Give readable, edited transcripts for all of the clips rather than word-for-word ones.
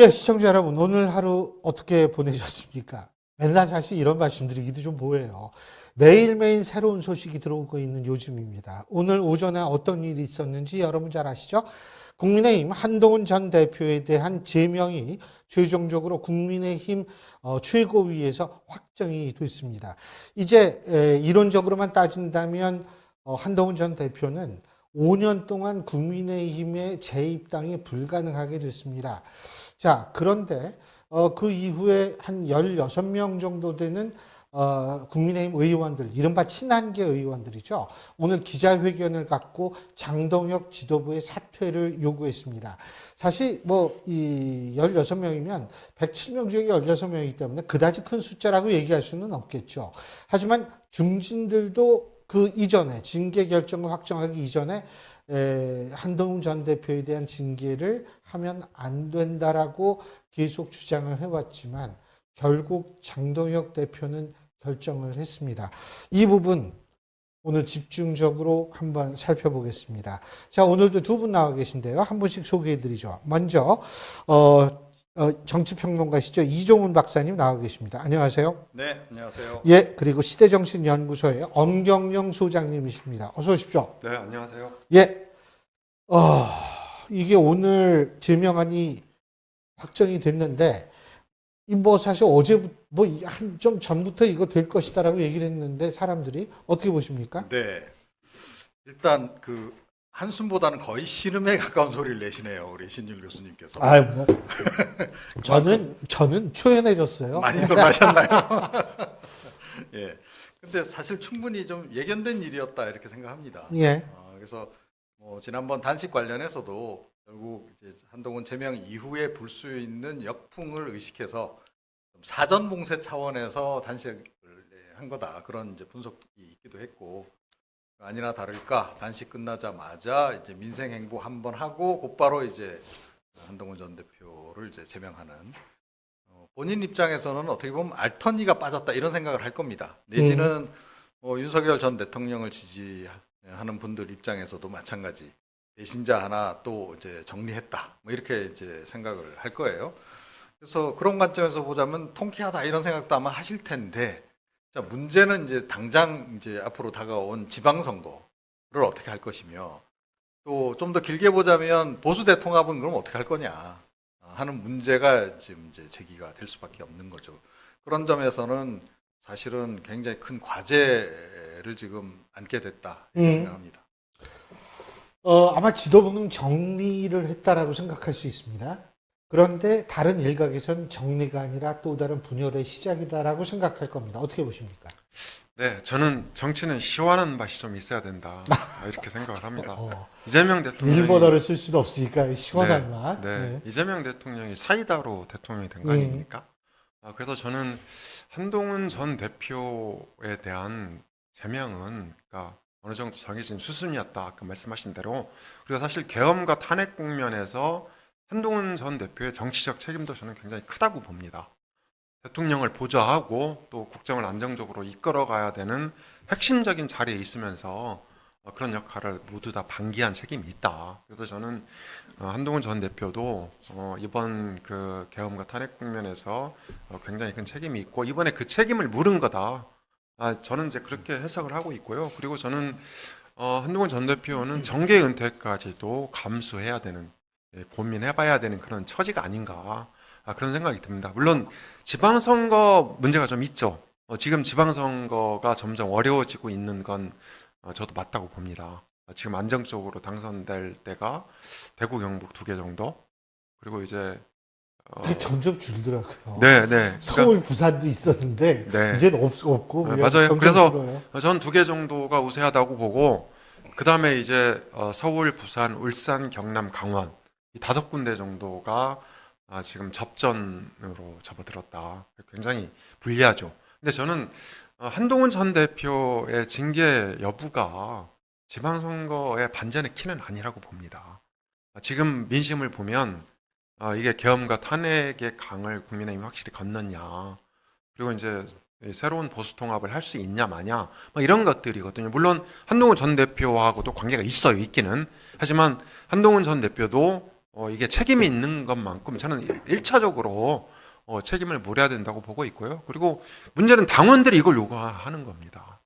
예, 시청자 여러분, 오늘 하루 어떻게 보내셨습니까? 맨날 사실 이런 말씀 드리기도 좀 뭐해요. 매일매일 새로운 소식이 들어오고 있는 요즘입니다. 오늘 오전에 어떤 일이 있었는지 여러분 잘 아시죠? 국민의힘 한동훈 전 대표에 대한 제명이 최종적으로 국민의힘 최고위에서 확정이 됐습니다. 이제 이론적으로만 따진다면 한동훈 전 대표는 5년 동안 국민의힘의 재입당이 불가능하게 됐습니다. 자, 그런데 그 이후에 한 16명 정도 되는 국민의힘 의원들, 이른바 친한계 의원들이죠. 오늘 기자회견을 갖고 장동혁 지도부의 사퇴를 요구했습니다. 사실 이 16명이면 107명 중에 16명이기 때문에 그다지 큰 숫자라고 얘기할 수는 없겠죠. 하지만 중진들도 그 이전에 징계 결정을 확정하기 이전에 한동훈 전 대표에 대한 징계를 하면 안 된다라고 계속 주장을 해왔지만 결국 장동혁 대표는 결정을 했습니다. 이 부분 오늘 집중적으로 한번 살펴보겠습니다. 자, 오늘도 두 분 나와 계신데요. 한 분씩 소개해드리죠. 먼저 정치평론가시죠. 이종훈 박사님 나와 계십니다. 안녕하세요. 네, 안녕하세요. 예, 그리고 시대정신연구소의 엄경영 소장님이십니다. 어서 오십시오. 네, 안녕하세요. 예, 이게 오늘 제명안이 확정이 됐는데, 사실 어제부터, 한 좀 전부터 이거 될 것이다라고 얘기를 했는데, 사람들이 어떻게 보십니까? 네, 일단 그 한숨보다는 거의 신음에 가까운 소리를 내시네요, 우리 신율 교수님께서. 저는 초연해졌어요. 많이 놀라셨나요? 예. 근데 사실 충분히 좀 예견된 일이었다 이렇게 생각합니다. 예. 그래서 지난번 단식 관련해서도 결국 이제 한동훈 제명 이후에 불 수 있는 역풍을 의식해서 사전 봉쇄 차원에서 단식을 한 거다 그런 이제 분석이 있기도 했고 아니나 다를까 단식 끝나자마자 이제 민생 행보 한번 하고 곧바로 이제 한동훈 전 대표를 이제 제명하는 본인 입장에서는 어떻게 보면 알터니가 빠졌다 이런 생각을 할 겁니다. 내지는 윤석열 전 대통령을 지지하는 분들 입장에서도 마찬가지. 배신자 하나 또 이제 정리했다. 이렇게 이제 생각을 할 거예요. 그래서 그런 관점에서 보자면 통쾌하다 이런 생각도 아마 하실 텐데, 자, 문제는 이제 당장 이제 앞으로 다가온 지방선거를 어떻게 할 것이며, 또 좀 더 길게 보자면 보수 대통합은 그럼 어떻게 할 거냐 하는 문제가 지금 이제 제기가 될 수밖에 없는 거죠. 그런 점에서는 사실은 굉장히 큰 과제를 지금 안게 됐다 이렇게 생각합니다. 아마 지도부는 정리를 했다라고 생각할 수 있습니다. 그런데 다른 일각에선 정리가 아니라 또 다른 분열의 시작이다라고 생각할 겁니다. 어떻게 보십니까? 네, 저는 정치는 시원한 맛이 좀 있어야 된다 이렇게 생각을 합니다. 이재명 대통령이 일본어를 쓸 수도 없으니까 시원한 맛. 네. 이재명 대통령이 사이다로 대통령이 된 거 아닙니까? 그래서 저는 한동훈 전 대표에 대한 제명은 그러니까 어느 정도 정해진 수순이었다. 아까 말씀하신 대로. 그리고 사실 계엄과 탄핵 국면에서 한동훈 전 대표의 정치적 책임도 저는 굉장히 크다고 봅니다. 대통령을 보좌하고 또 국정을 안정적으로 이끌어가야 되는 핵심적인 자리에 있으면서 그런 역할을 모두 다 방기한 책임이 있다. 그래서 저는 한동훈 전 대표도 이번 그 계엄과 탄핵 국면에서 굉장히 큰 책임이 있고 이번에 그 책임을 물은 거다. 저는 이제 그렇게 해석을 하고 있고요. 그리고 저는 한동훈 전 대표는 정계 은퇴까지도 감수해야 되는, 고민해봐야 되는 그런 처지가 아닌가 그런 생각이 듭니다. 물론 지방선거 문제가 좀 있죠. 지금 지방선거가 점점 어려워지고 있는 건 저도 맞다고 봅니다. 지금 안정적으로 당선될 때가 대구, 경북 2개 정도. 그리고 이제 점점 줄더라고요. 네. 서울, 부산도 있었는데 네. 이제는 없고 맞아요. 그래서 줄어요. 전 2개 정도가 우세하다고 보고 그 다음에 이제 서울, 부산, 울산, 경남, 강원 이 5군데 정도가 지금 접전으로 접어들었다. 굉장히 불리하죠. 근데 저는 한동훈 전 대표의 징계 여부가 지방선거의 반전의 키는 아니라고 봅니다. 지금 민심을 보면 이게 계엄과 탄핵의 강을 국민의힘이 확실히 건넜냐, 그리고 이제 새로운 보수 통합을 할 수 있냐 마냐 이런 것들이거든요. 물론 한동훈 전 대표하고도 관계가 있어요. 있기는. 하지만 한동훈 전 대표도 이게 책임이 있는 것만큼 저는 1차적으로 책임을 물어야 된다고 보고 있고요. 그리고 문제는 당원들이 이걸 요구하는 겁니다.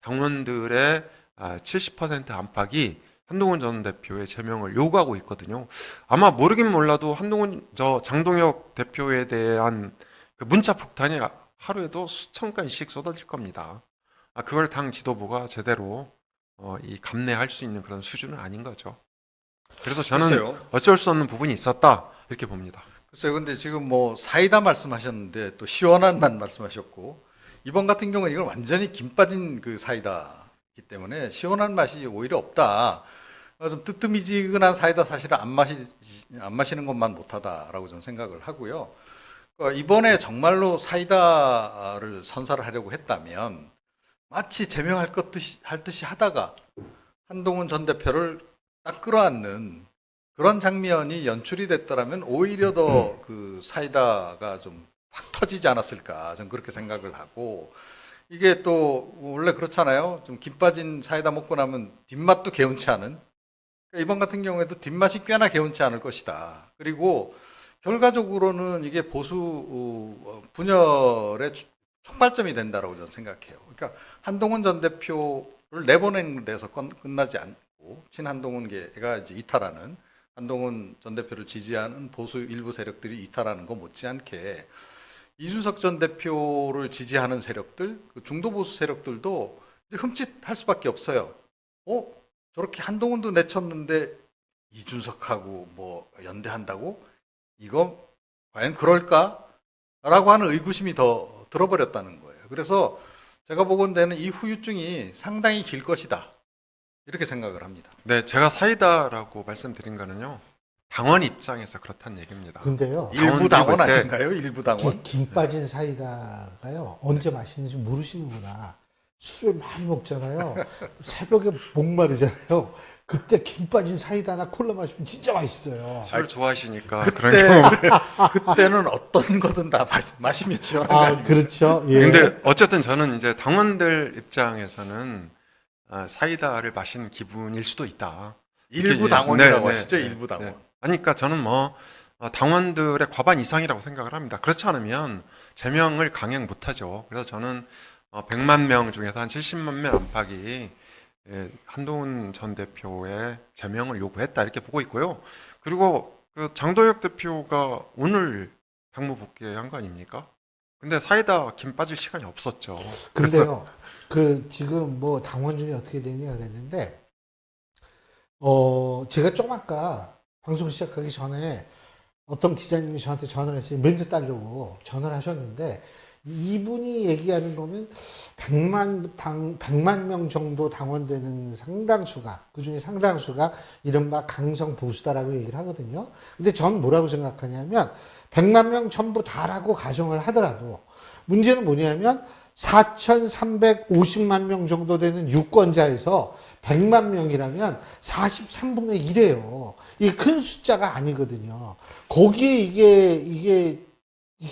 당원들의 70% 안팎이 한동훈 전 대표의 제명을 요구하고 있거든요. 아마 모르긴 몰라도 장동혁 대표에 대한 그 문자 폭탄이 하루에도 수천 건씩 쏟아질 겁니다. 그걸 당 지도부가 제대로 감내할 수 있는 그런 수준은 아닌 거죠. 그래서 저는 글쎄요. 어쩔 수 없는 부분이 있었다 이렇게 봅니다. 글쎄요. 근데 지금 뭐 사이다 말씀하셨는데 또 시원한 맛 말씀하셨고 이번 같은 경우는 이건 완전히 김 빠진 그 사이다이기 때문에 시원한 맛이 오히려 없다. 좀 뜨뜻미지근한 사이다 사실은 안 마시는 것만 못하다라고 저는 생각을 하고요. 그러니까 이번에 정말로 사이다를 선사를 하려고 했다면 마치 제명할 듯이 하다가 한동훈 전 대표를 딱 끌어안는 그런 장면이 연출이 됐더라면 오히려 더 그 사이다가 좀 확 터지지 않았을까 저는 그렇게 생각을 하고 이게 또 원래 그렇잖아요. 좀 김 빠진 사이다 먹고 나면 뒷맛도 개운치 않은 그러니까 이번 같은 경우에도 뒷맛이 꽤나 개운치 않을 것이다. 그리고 결과적으로는 이게 보수 분열의 촉발점이 된다라고 저는 생각해요. 그러니까 한동훈 전 대표를 내보내는 데서 끝나지 않고 친한동훈계가 이제 이탈하는 한동훈 전 대표를 지지하는 보수 일부 세력들이 이탈하는 것 못지않게 이준석 전 대표를 지지하는 세력들, 그 중도 보수 세력들도 이제 흠칫할 수밖에 없어요. 저렇게 한동훈도 내쳤는데 이준석하고 뭐 연대한다고? 이거 과연 그럴까? 라고 하는 의구심이 더 들어버렸다는 거예요. 그래서 제가 보건대는 이 후유증이 상당히 길 것이다. 이렇게 생각을 합니다. 네, 제가 사이다라고 말씀드린 거는요. 당원 입장에서 그렇다는 얘기입니다. 근데요. 일부 당원 때 아닌가요? 일부 당원? 김 빠진 사이다가요. 언제 마시는지 모르시는구나. 술을 많이 먹잖아요. 새벽에 목마르잖아요. 그때 김 빠진 사이다나 콜라 마시면 진짜 맛있어요. 술 좋아하시니까 그때, 그런 그때는 어떤 거든 다 마시면 시원한 거 아닙니까? 그렇죠. 예. 근데 어쨌든 저는 이제 당원들 입장에서는 사이다를 마신 기분일 수도 있다. 일부 이렇게, 당원이라고 네, 하시죠? 네, 일부 당원. 네. 아니, 그러니까 저는 당원들의 과반 이상이라고 생각을 합니다. 그렇지 않으면 제명을 강행 못하죠. 그래서 저는 100만 명 중에서 한 70만 명 안팎이 한동훈 전 대표의 제명을 요구했다 이렇게 보고 있고요. 그리고 그 장동혁 대표가 오늘 당무 복귀한 거 아닙니까? 근데 사이다 김 빠질 시간이 없었죠. 근데요. 지금 뭐 당원 중에 어떻게 되냐 그랬는데 제가 좀 아까 방송 시작하기 전에 어떤 기자님이 저한테 전화를 했어요. 멘트 따려고 전화를 하셨는데 이분이 얘기하는 거는 100만 명 정도 당원되는 상당수가, 그 중에 상당수가 이른바 강성 보수다라고 얘기를 하거든요. 근데 전 뭐라고 생각하냐면 100만 명 전부 다라고 가정을 하더라도 문제는 뭐냐면 4,350만 명 정도 되는 유권자에서 100만 명이라면 43분의 1이에요. 이게 큰 숫자가 아니거든요. 거기에 이게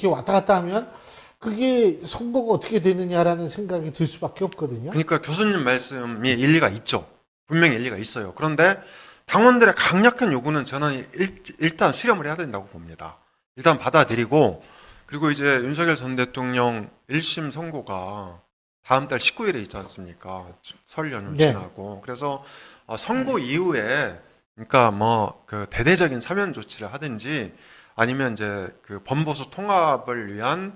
왔다 갔다 하면 그게 선거가 어떻게 되느냐라는 생각이 들 수밖에 없거든요. 그러니까 교수님 말씀이 일리가 있죠. 분명히 일리가 있어요. 그런데 당원들의 강력한 요구는 저는 일단 수렴을 해야 된다고 봅니다. 일단 받아들이고 그리고 이제 윤석열 전 대통령 1심 선고가 다음 달 19일에 있지 않습니까? 설 연휴 네. 지나고. 그래서 선고 이후에 그러니까 그 대대적인 사면 조치를 하든지 아니면 이제 그 범보수 통합을 위한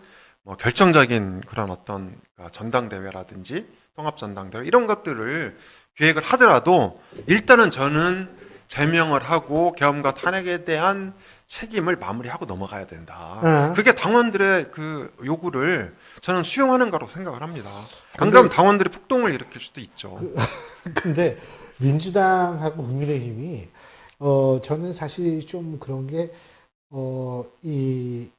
결정적인 그런 어떤 전당대회라든지 통합 전당대회 이런 것들을 기획을 하더라도 일단은 저는 제명을 하고 계엄과 탄핵에 대한 책임을 마무리하고 넘어가야 된다. 그게 당원들의 그 요구를 저는 수용하는 거라고 생각을 합니다. 안 그러면 당원들이 폭동을 일으킬 수도 있죠. 근데 민주당하고 국민의힘이 저는 사실 좀 그런 게 이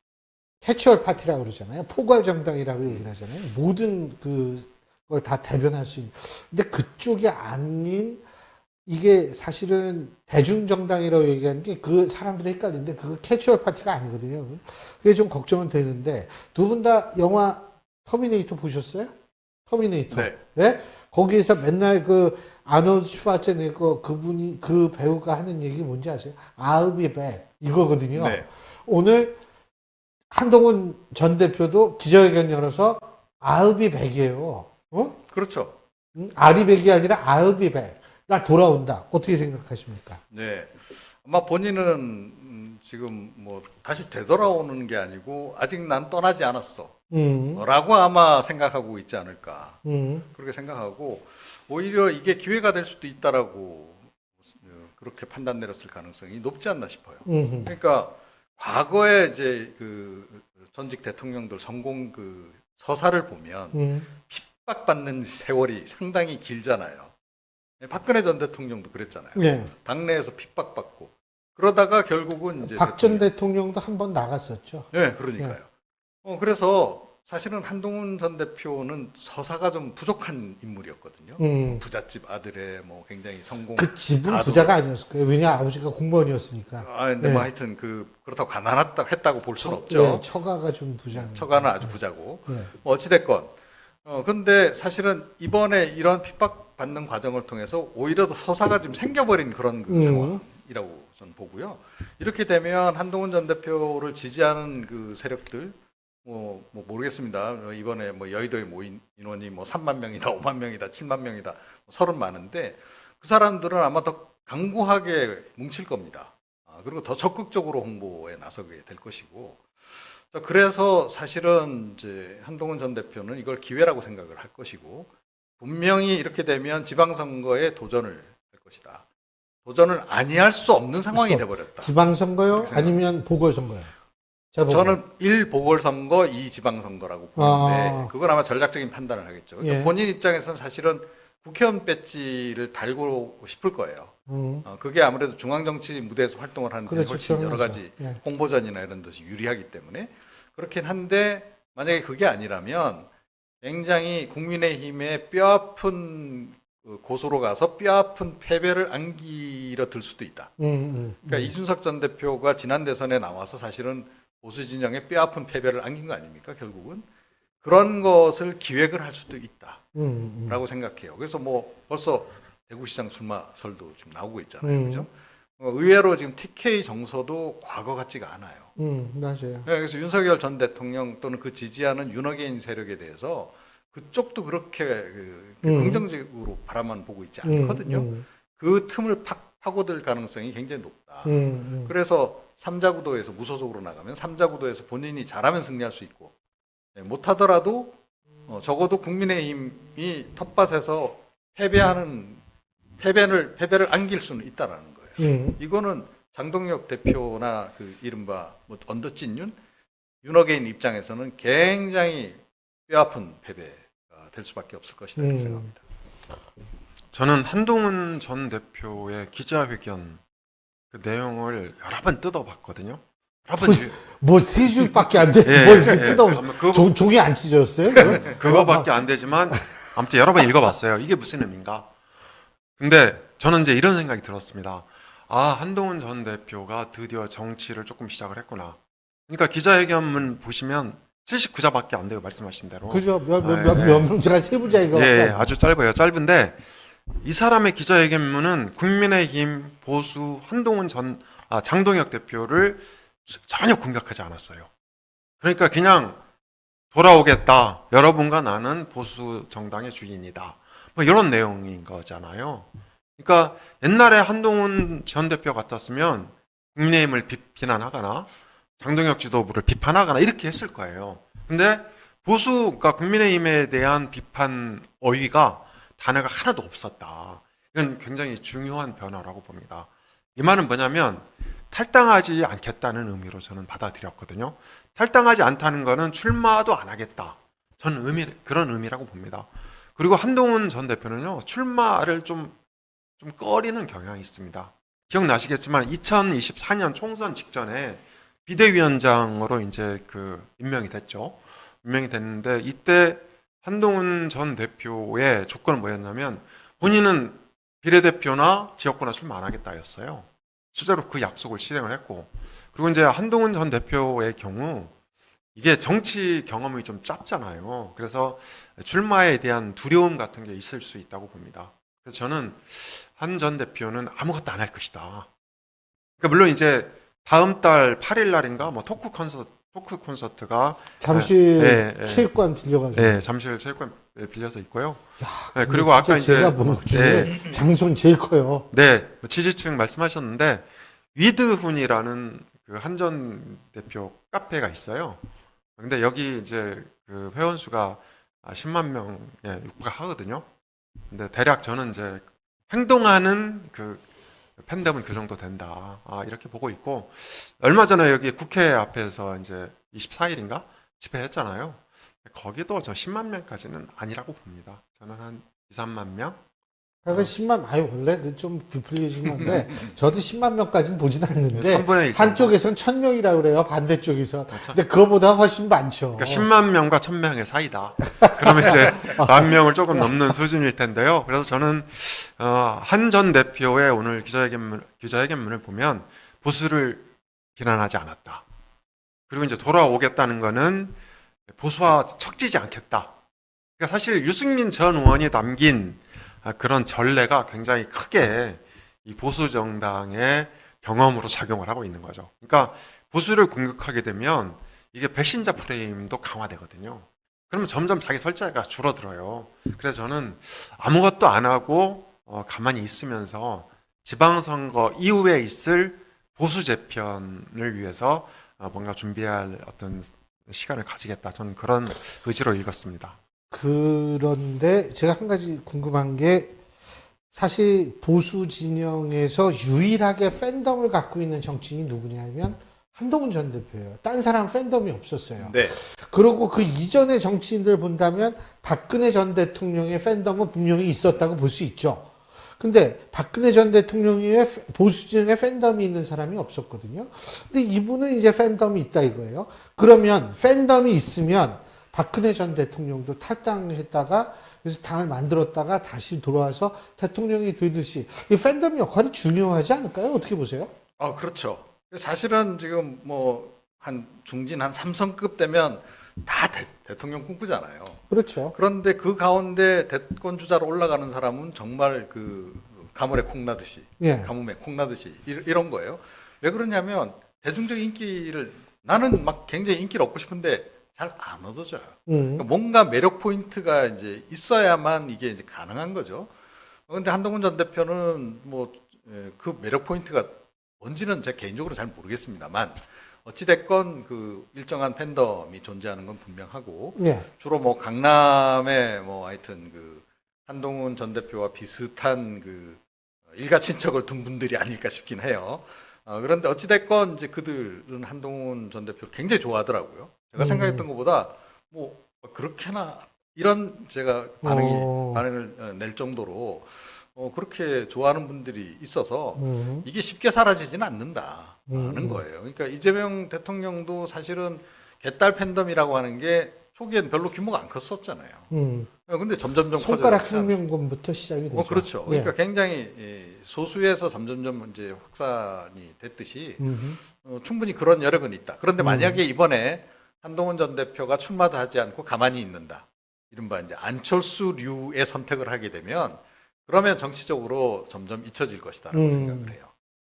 캐치얼 파티라고 그러잖아요. 포괄 정당이라고 얘기를 하잖아요. 모든 그걸 다 대변할 수 있는. 근데 그쪽이 아닌 이게 사실은 대중정당이라고 얘기하는 게 그 사람들이 헷갈리는데 그거 캐치얼 파티가 아니거든요. 그게 좀 걱정은 되는데 두 분 다 영화 터미네이터 보셨어요? 터미네이터. 네. 네? 거기에서 맨날 그 아놀드 슈바제네거 그분이 그 배우가 하는 얘기 뭔지 아세요? I'll be back 이거거든요. 네. 오늘 한동훈 전 대표도 기자회견 열어서 I'll be back이에요. 어? 그렇죠. I'll be back이 아니라 I'll be back. 나 돌아온다. 어떻게 생각하십니까? 네. 아마 본인은 지금 뭐 다시 되돌아오는 게 아니고 아직 난 떠나지 않았어. 라고 아마 생각하고 있지 않을까. 그렇게 생각하고 오히려 이게 기회가 될 수도 있다라고 그렇게 판단 내렸을 가능성이 높지 않나 싶어요. 그러니까 과거에 이제 그 전직 대통령들 성공 그 서사를 보면 핍박받는 세월이 상당히 길잖아요. 박근혜 전 대통령도 그랬잖아요. 네. 당내에서 핍박받고 그러다가 결국은 이제 박 전 대통령도 한 번 나갔었죠. 네, 그러니까요. 그래서 사실은 한동훈 전 대표는 서사가 좀 부족한 인물이었거든요. 부잣집 아들의 뭐 굉장히 성공. 그 집은 가도- 부자가 아니었을 거예요. 왜냐 아버지가 공무원이었으니까. 근데 네. 뭐 하여튼 그렇다고 가난했다 했다고 볼 수는 없죠. 네, 처가가 좀 부자. 처가는 아주 부자고. 네. 뭐 어찌됐건. 근데 사실은 이번에 이런 핍박받는 과정을 통해서 오히려 더 서사가 지금 생겨버린 그런 그 상황이라고 저는 보고요. 이렇게 되면 한동훈 전 대표를 지지하는 그 세력들, 뭐 모르겠습니다. 이번에 뭐 여의도에 모인 인원이 뭐 3만 명이다, 5만 명이다, 7만 명이다, 서른 많은데 그 사람들은 아마 더 강고하게 뭉칠 겁니다. 그리고 더 적극적으로 홍보에 나서게 될 것이고. 그래서 사실은 이제 한동훈 전 대표는 이걸 기회라고 생각을 할 것이고 분명히 이렇게 되면 지방선거에 도전을 할 것이다. 도전을 아니할 수 없는 상황이 돼버렸다. 지방선거요? 아니면 보궐선거요? 저는 1 보궐선거, 2 지방선거라고 보는데 그건 아마 전략적인 판단을 하겠죠. 그러니까 예. 본인 입장에서는 사실은 국회의원 배지를 달고 싶을 거예요. 그게 아무래도 중앙정치 무대에서 활동을 하는 데 그렇죠. 훨씬 여러 그러면서. 가지 예. 홍보전이나 이런 데서 유리하기 때문에 그렇긴 한데 만약에 그게 아니라면 굉장히 국민의힘의 뼈아픈 고소로 가서 뼈아픈 패배를 안기려 들 수도 있다. 그러니까 이준석 전 대표가 지난 대선에 나와서 사실은 보수 진영의 뼈아픈 패배를 안긴 거 아닙니까? 결국은 그런 것을 기획을 할 수도 있다라고 생각해요. 그래서 뭐 벌써 대구시장 출마설도 지금 나오고 있잖아요, 그죠? 의외로 지금 TK 정서도 과거 같지가 않아요. 맞아요. 네, 그래서 윤석열 전 대통령 또는 그 지지하는 윤어게인 세력에 대해서 그쪽도 그렇게 긍정적으로 바라만 보고 있지 않거든요. 그 틈을 파고들 가능성이 굉장히 높다. 그래서 3자 구도에서 무소속으로 나가면 3자 구도에서 본인이 잘하면 승리할 수 있고 못하더라도 적어도 국민의힘이 텃밭에서 패배를 안길 수는 있다라는 거예요. 이거는 장동혁 대표나 그 이른바 뭐 언더찐윤 윤어게인 입장에서는 굉장히 뼈아픈 패배가 될 수밖에 없을 것이다 이렇게 생각합니다. 저는 한동훈 전 대표의 기자회견 그 내용을 여러 번 뜯어봤거든요. 여러 번 뭐 세 줄밖에 안 돼. 예, 뭐 이렇게 예. 뜯어. 아마 그거- 종이 안 찢어졌어요? 그거밖에 안 되지만 아무튼 여러 번 읽어봤어요. 이게 무슨 의미인가? 근데 저는 이제 이런 생각이 들었습니다. 한동훈 전 대표가 드디어 정치를 조금 시작을 했구나. 그러니까 기자회견문 보시면 79자밖에 안 돼요. 말씀하신 대로. 그죠? 몇 예. 명, 제가 세부자 이거. 예, 아주 짧아요. 짧은데 이 사람의 기자회견문은 국민의힘 보수 한동훈 장동혁 대표를 전혀 공격하지 않았어요. 그러니까 그냥 돌아오겠다. 여러분과 나는 보수 정당의 주인이다. 뭐 이런 내용인 거잖아요. 그러니까 옛날에 한동훈 전 대표 같았으면 국민의힘을 비난하거나 장동혁 지도부를 비판하거나 이렇게 했을 거예요. 근데 그러니까 국민의힘에 대한 비판 어휘가 단어가 하나도 없었다. 이건 굉장히 중요한 변화라고 봅니다. 이 말은 뭐냐면 탈당하지 않겠다는 의미로 저는 받아들였거든요. 탈당하지 않다는 거는 출마도 안 하겠다. 저는 그런 의미라고 봅니다. 그리고 한동훈 전 대표는요, 출마를 좀 꺼리는 경향이 있습니다. 기억나시겠지만 2024년 총선 직전에 비대위원장으로 이제 임명이 됐죠. 임명이 됐는데 이때 한동훈 전 대표의 조건은 뭐였냐면 본인은 비례대표나 지역구나 출마 안 하겠다였어요. 실제로 그 약속을 실행을 했고, 그리고 이제 한동훈 전 대표의 경우 이게 정치 경험이 좀 짧잖아요. 그래서 출마에 대한 두려움 같은 게 있을 수 있다고 봅니다. 그래서 저는 한 전 대표는 아무것도 안 할 것이다. 그러니까 물론 이제 다음 달 8일 날인가 뭐 토크 콘서트가 잠실 체육관 빌려가지고. 잠실 체육관 빌려서 있고요. 야, 그리고 아까 이제 제가 본 것 중에 장소는 제일 커요. 네, 지지층 말씀하셨는데 위드훈이라는 그 한 전 대표 카페가 있어요. 근데 여기 이제 그 회원 수가 10만 명에 육박하거든요. 근데 대략 저는 이제 행동하는 그 팬덤은 그 정도 된다. 이렇게 보고 있고, 얼마 전에 여기 국회 앞에서 이제 24일인가 집회했잖아요. 거기도 저 10만 명까지는 아니라고 봅니다. 저는 한 2, 3만 명. 그러니까 10만, 원래 그 좀 비플리진 건데, 저도 10만 명까지는 보진 않는데, 3분의 1 한쪽에서는 1000명이라고 그래요, 반대쪽에서. 그렇죠. 근데 그거보다 훨씬 많죠. 그러니까 10만 명과 1000명의 사이다. 그러면 이제 만 명을 조금 넘는 수준일 텐데요. 그래서 저는 한 전 대표의 오늘 기자회견문을 보면 보수를 비난하지 않았다. 그리고 이제 돌아오겠다는 거는 보수와 척지지 않겠다. 그러니까 사실 유승민 전 의원이 남긴 그런 전례가 굉장히 크게 이 보수 정당의 경험으로 작용을 하고 있는 거죠. 그러니까 보수를 공격하게 되면 이게 배신자 프레임도 강화되거든요. 그러면 점점 자기 설자가 줄어들어요. 그래서 저는 아무것도 안 하고 가만히 있으면서 지방선거 이후에 있을 보수 재편을 위해서 뭔가 준비할 어떤 시간을 가지겠다. 저는 그런 의지로 읽었습니다. 그런데 제가 한 가지 궁금한 게, 사실 보수 진영에서 유일하게 팬덤을 갖고 있는 정치인이 누구냐면 한동훈 전 대표예요. 딴 사람 팬덤이 없었어요. 네. 그리고 그 이전의 정치인들 본다면 박근혜 전 대통령의 팬덤은 분명히 있었다고 볼 수 있죠. 근데 박근혜 전 대통령의 보수 진영의 팬덤이 있는 사람이 없었거든요. 근데 이분은 이제 팬덤이 있다 이거예요. 그러면 팬덤이 있으면 박근혜 전 대통령도 탈당했다가 그래서 당을 만들었다가 다시 돌아와서 대통령이 되듯이 이 팬덤 역할이 중요하지 않을까요? 어떻게 보세요? 그렇죠. 사실은 지금 뭐 한 중진 한 삼성급 되면 다 대통령 꿈꾸잖아요. 그렇죠. 그런데 그 가운데 대권 주자로 올라가는 사람은 정말 그 가물에 콩 나듯이, 예. 가뭄에 콩 나듯이 이런 거예요. 왜 그러냐면 대중적 인기를, 나는 막 굉장히 인기를 얻고 싶은데 잘 안 얻어져요. 그러니까 뭔가 매력 포인트가 이제 있어야만 이게 이제 가능한 거죠. 그런데 한동훈 전 대표는 뭐 그 매력 포인트가 뭔지는 제가 개인적으로 잘 모르겠습니다만, 어찌됐건 그 일정한 팬덤이 존재하는 건 분명하고, 예. 주로 뭐 강남에 뭐 하여튼 그 한동훈 전 대표와 비슷한 그 일가 친척을 둔 분들이 아닐까 싶긴 해요. 그런데 어찌됐건 이제 그들은 한동훈 전 대표를 굉장히 좋아하더라고요. 제가 생각했던 것보다 뭐 그렇게나 이런 제가 반응을 낼 정도로 그렇게 좋아하는 분들이 있어서 이게 쉽게 사라지지는 않는다는 거예요. 그러니까 이재명 대통령도 사실은 개딸 팬덤이라고 하는 게 초기엔 별로 규모가 안 컸었잖아요. 근데 점점점 손가락 혁명군부터 시작이 되죠. 그렇죠. 그러니까 굉장히 소수에서 점점점 이제 확산이 됐듯이 충분히 그런 여력은 있다. 그런데 만약에 이번에 한동훈 전 대표가 출마도 하지 않고 가만히 있는다, 이른바 이제 안철수류의 선택을 하게 되면, 그러면 정치적으로 점점 잊혀질 것이다라고 생각을 해요.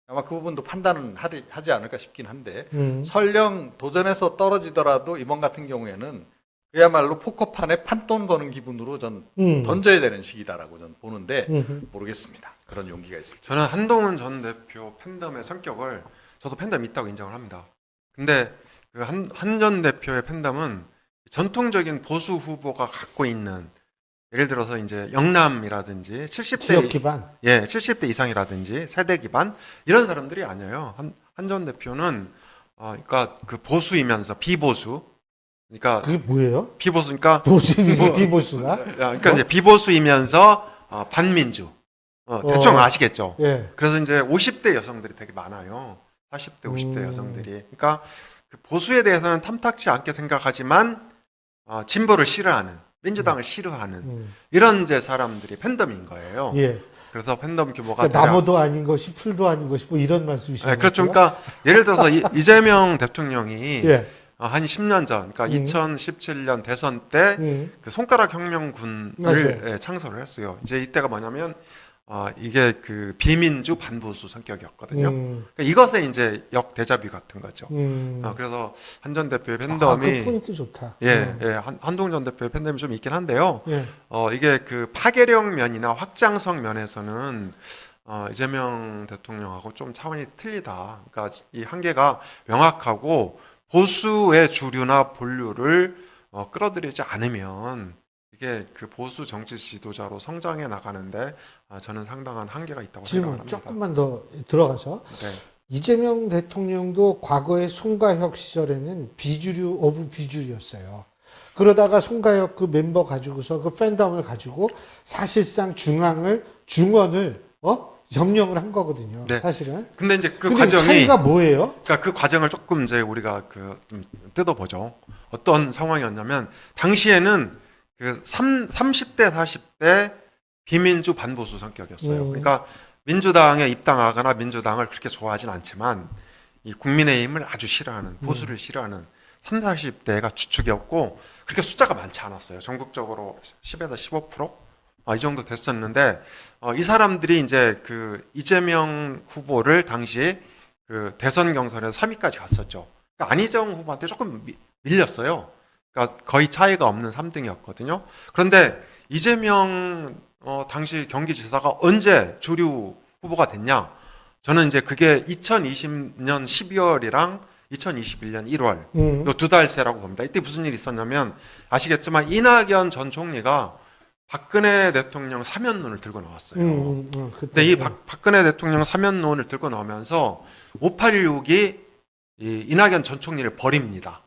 아마 그 부분도 판단은 하지 않을까 싶긴 한데, 설령 도전에서 떨어지더라도 이번 같은 경우에는 그야말로 포커판에 판돈 거는 기분으로 전 던져야 되는 시기다라고 전 보는데, 모르겠습니다. 그런 용기가 있을지. 저는 한동훈 전 대표 팬덤의 성격을, 저도 팬덤이 있다고 인정을 합니다. 근데 그 한 전 대표의 팬덤은 전통적인 보수 후보가 갖고 있는, 예를 들어서 이제 영남이라든지 70대 지역 기반, 70대 이상이라든지 세대 기반 이런 사람들이 아니에요. 한 전 대표는 그러니까 그 보수이면서 비보수, 그러니까 그게 뭐예요? 비보수니까 비보수가? 그러니까 이제 비보수이면서 반민주. 대충 아시겠죠? 예. 그래서 이제 50대 여성들이 되게 많아요. 40대, 50대 여성들이. 그러니까 그 보수에 대해서는 탐탁치 않게 생각하지만 진보를 싫어하는, 민주당을 싫어하는 이런 이제 사람들이 팬덤인 거예요. 예. 그래서 팬덤 규모가 그러니까 나무도 아닌 것이 풀도 아닌 것이 뭐 이런 말씀이시죠? 그렇죠. 그러니까 예를 들어서 이재명 대통령이 예. 한 10년 전, 그러니까 2017년 대선 때 그 손가락 혁명군을 맞아요. 예, 창설을 했어요. 이제 이때가 뭐냐면 이게 그 비민주 반보수 성격이었거든요. 그러니까 이것에 이제 역대자비 같은 거죠. 그래서 한 전 대표의 그 팬덤이 포인트 좋다. 한동훈 전 대표의 팬덤이 좀 있긴 한데요. 예. 이게 그 파괴력 면이나 확장성 면에서는 이재명 대통령하고 좀 차원이 틀리다. 그러니까 이 한계가 명확하고 보수의 주류나 본류를 끌어들이지 않으면 이게 그 보수 정치 지도자로 성장해 나가는데 저는 상당한 한계가 있다고 질문 생각합니다. 조금만 더 들어가서 네. 이재명 대통령도 과거에 송가혁 시절에는 비주류 오브 비주류였어요. 그러다가 송가혁 그 멤버 가지고서 그 팬덤을 가지고 사실상 중원을 점령을 한 거거든요. 네. 사실은. 근데 이제 그 근데 과정이 차이가 뭐예요? 그러니까 그 과정을 조금 이제 우리가 좀 뜯어보죠. 어떤 상황이었냐면 당시에는 그 30대 40대 비민주 반보수 성격이었어요. 그러니까 민주당에 입당하거나 민주당을 그렇게 좋아하진 않지만 이 국민의힘을 아주 싫어하는 보수를 싫어하는 30, 40대가 주축이었고 그렇게 숫자가 많지 않았어요. 전국적으로 10에서 15%? 이 정도 됐었는데 이 사람들이 이제 그 이재명 후보를 당시 그 대선 경선에서 3위까지 갔었죠. 그러니까 안희정 후보한테 조금 밀렸어요. 그러니까 거의 차이가 없는 3등이었거든요. 그런데 이재명 당시 경기지사가 언제 주류 후보가 됐냐? 저는 이제 그게 2020년 12월이랑 2021년 1월 요 두 달 새라고 봅니다. 이때 무슨 일이 있었냐면 아시겠지만 이낙연 전 총리가 박근혜 대통령 사면론을 들고 나왔어요. 근데 이 박근혜 대통령 사면론을 들고 나오면서 586이 이 이낙연 전 총리를 버립니다.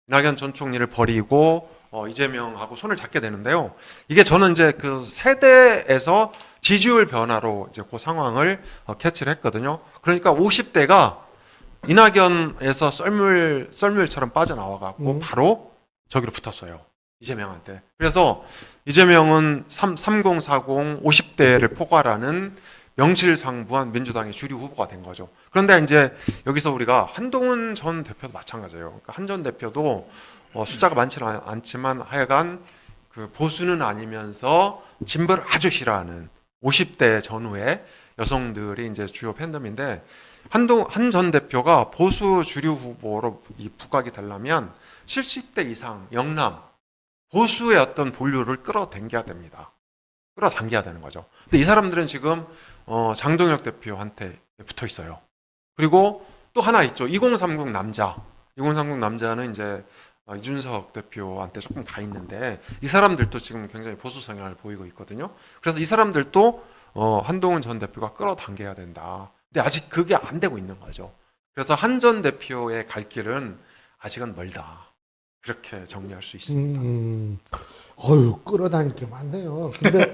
이낙연 전 총리를 버리고 이재명하고 손을 잡게 되는데요. 이게 저는 이제 그 세대에서 지지율 변화로 이제 그 상황을 캐치를 했거든요. 그러니까 50대가 이낙연에서 썰물처럼 빠져나와갖고 바로 저기로 붙었어요. 이재명한테. 그래서 이재명은 3040 50대를 포괄하는 명실상부한 민주당의 주류 후보가 된 거죠. 그런데 이제 여기서 우리가 한동훈 전 대표도 마찬가지예요. 그러니까 한 전 대표도 숫자가 많지는 않지만 하여간 그 보수는 아니면서 진보를 아주 싫어하는 50대 전후의 여성들이 이제 주요 팬덤인데 한 전 대표가 보수 주류 후보로 이 부각이 되려면 70대 이상 영남 보수의 어떤 본류를 끌어당겨야 됩니다. 끌어당겨야 되는 거죠. 근데 이 사람들은 지금 장동혁 대표한테 붙어 있어요. 그리고 또 하나 있죠. 2030 남자. 2030 남자는 이제 이준석 대표한테 조금 가 있는데 이 사람들도 지금 굉장히 보수 성향을 보이고 있거든요. 그래서 이 사람들도 한동훈 전 대표가 끌어당겨야 된다. 근데 아직 그게 안 되고 있는 거죠. 그래서 한 전 대표의 갈 길은 아직은 멀다. 그렇게 정리할 수 있습니다. 끌어다닐 게 많네요. 근데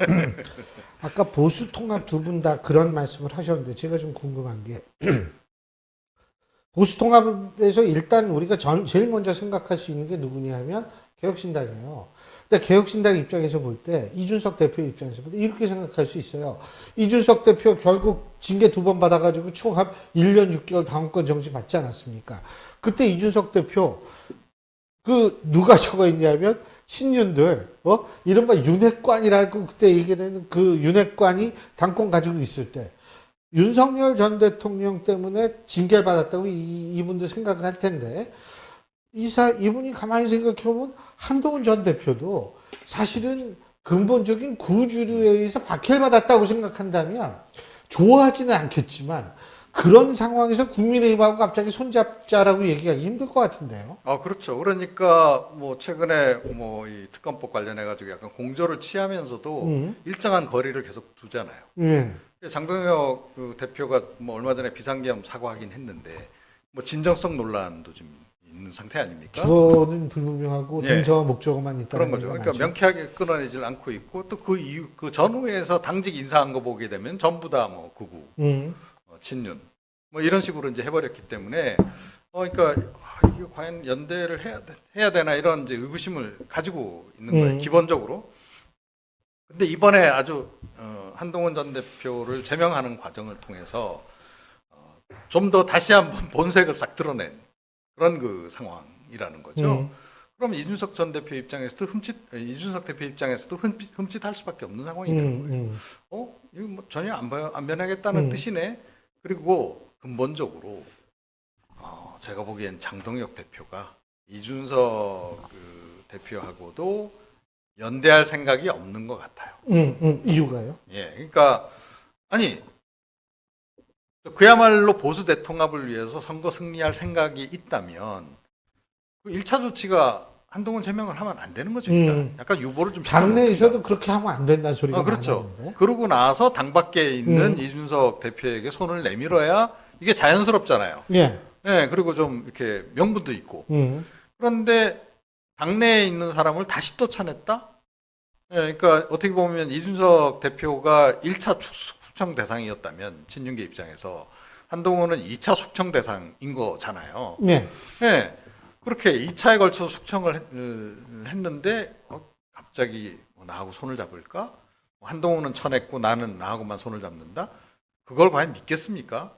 아까 보수 통합 두 분 다 그런 말씀을 하셨는데 제가 좀 궁금한 게 보수 통합에서 일단 우리가 제일 먼저 생각할 수 있는 게 누구냐 하면 개혁신당이에요. 근데 개혁신당 입장에서 볼 때 이준석 대표 입장에서 볼 때 이렇게 생각할 수 있어요. 이준석 대표 결국 징계 2번 받아가지고 총합 1년 6개월 당원권 정지 받지 않았습니까? 그때 이준석 대표 누가 적어 있냐면 신윤들 이른바 윤핵관이라고 그때 얘기되는 그 윤핵관이 당권 가지고 있을 때 윤석열 전 대통령 때문에 징계를 받았다고 이분도 생각을 할 텐데 이분이 가만히 생각해보면 한동훈 전 대표도 사실은 근본적인 구주류에 의해서 박해를 받았다고 생각한다면 좋아하지는 않겠지만 그런 상황에서 국민의힘하고 갑자기 손잡자라고 얘기하기 힘들 것 같은데요. 그렇죠. 그러니까 뭐 최근에 뭐 이 특검법 관련해 가지고 약간 공조를 취하면서도 일정한 거리를 계속 두잖아요. 장동혁 그 대표가 뭐 얼마 전에 비상계엄 사과하긴 했는데 뭐 진정성 논란도 좀 있는 상태 아닙니까? 주어는 불분명하고 예. 동서와 목적어만 있다는 그런 거죠. 그러니까 명쾌하게 끊어내질 않고 있고 또 그 이후 그 전후에서 당직 인사한 거 보게 되면 전부 다 뭐 극우, 친윤 뭐 이런 식으로 이제 해버렸기 때문에 그러니까 이게 과연 연대를 해야 되나 이런 이제 의구심을 가지고 있는 거예요. 기본적으로. 근데 이번에 아주 한동훈 전 대표를 제명하는 과정을 통해서 좀 더 다시 한번 본색을 싹 드러낸 그런 그 상황이 대통령이라는 거죠. 그럼 이준석 전 대표 입장에서도 이준석 대표 입장에서도 흠칫할 수밖에 없는 상황이 되는 거예요. 이거 뭐 전혀 안 변하겠다는 뜻이네. 그리고 근본적으로 제가 보기엔 장동혁 대표가 이준석 그 대표하고도 연대할 생각이 없는 것 같아요. 이유가요? 예, 그러니까 아니 그야말로 보수 대통합을 위해서 선거 승리할 생각이 있다면 그 1차 조치가 한동훈 제명을 하면 안 되는 거죠. 일단. 약간 유보를 좀 당내에서도 그렇게 하면 안 된다는 소리가 그렇죠. 많았는데. 그러고 나서 당 밖에 있는 이준석 대표에게 손을 내밀어야 이게 자연스럽잖아요. 예. 예, 그리고 좀 이렇게 명분도 있고. 그런데 당내에 있는 사람을 다시 또 쳐냈다? 예, 그러니까 어떻게 보면 이준석 대표가 1차 숙청 대상이었다면 친윤계 입장에서 한동훈은 2차 숙청 대상인 거잖아요. 예. 예, 그렇게 2차에 걸쳐 숙청을 했는데 갑자기 나하고 손을 잡을까? 한동훈은 쳐냈고 나는 나하고만 손을 잡는다? 그걸 과연 믿겠습니까?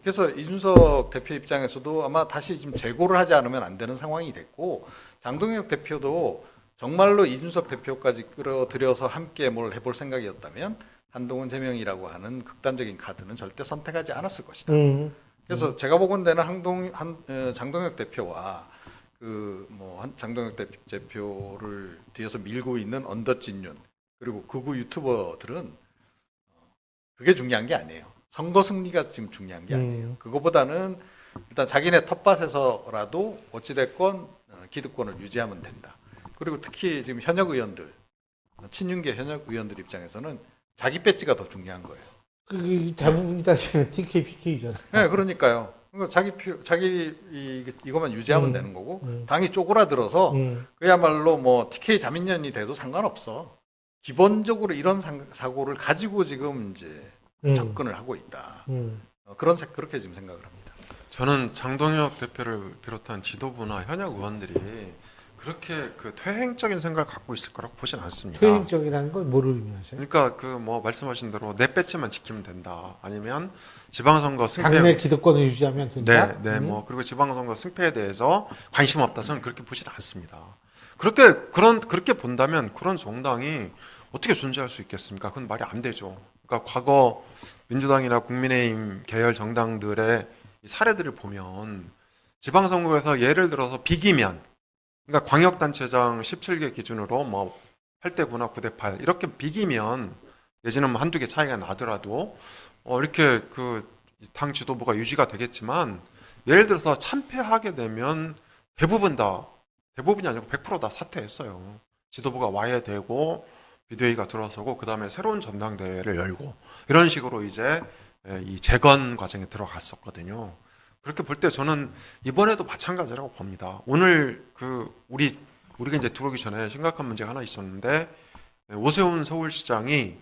그래서 이준석 대표 입장에서도 아마 다시 지금 재고를 하지 않으면 안 되는 상황이 됐고 장동혁 대표도 정말로 이준석 대표까지 끌어들여서 함께 뭘 해볼 생각이었다면 한동훈 제명이라고 하는 극단적인 카드는 절대 선택하지 않았을 것이다. 그래서 제가 보건대는 장동혁 대표와 장동혁 대표를 뒤에서 밀고 있는 언더찐윤 그리고 극우 유튜버들은 그게 중요한 게 아니에요. 선거 승리가 지금 중요한 게 아니에요. 그거보다는 일단 자기네 텃밭에서라도 어찌됐건 기득권을 유지하면 된다. 그리고 특히 지금 현역 의원들, 친윤계 현역 의원들 입장에서는 자기 배지가 더 중요한 거예요. 그 대부분이 다 TK, PK잖아요. 네, 그러니까요. 그러니까 이것만 유지하면 되는 거고 당이 쪼그라들어서 그야말로 뭐 TK 자민련이 돼도 상관없어. 기본적으로 이런 사고를 가지고 지금 이제 접근을 하고 있다. 그렇게 지금 생각을 합니다. 저는 장동혁 대표를 비롯한 지도부나 현역 의원들이 그렇게 그 퇴행적인 생각을 갖고 있을 거라고 보진 않습니다. 퇴행적이라는 건 뭐를 의미하세요? 그러니까 그 뭐 말씀하신 대로 내 배치만 지키면 된다. 아니면 지방선거 승패 당내 기득권을 유지하면 된다. 뭐 그리고 지방선거 승패에 대해서 관심 없다. 저는 그렇게 보진 않습니다. 그렇게 본다면 그런 정당이 어떻게 존재할 수 있겠습니까? 그건 말이 안 되죠. 그러니까 과거 민주당이나 국민의힘 계열 정당들의 이 사례들을 보면 지방선거에서 예를 들어서 비기면 그러니까 광역단체장 17개 기준으로 뭐 8대 9나 9대 8 이렇게 비기면 내지는 뭐 한두 개 차이가 나더라도 이렇게 그 당 지도부가 유지가 되겠지만 예를 들어서 참패하게 되면 대부분이 아니고 100% 다 사퇴했어요. 지도부가 와해되고 비대위가 들어서고 그 다음에 새로운 전당대회를 열고 이런 식으로 이제 이 재건 과정에 들어갔었거든요. 그렇게 볼 때 저는 이번에도 마찬가지라고 봅니다. 오늘 우리가 이제 들어오기 전에 심각한 문제가 하나 있었는데 오세훈 서울시장이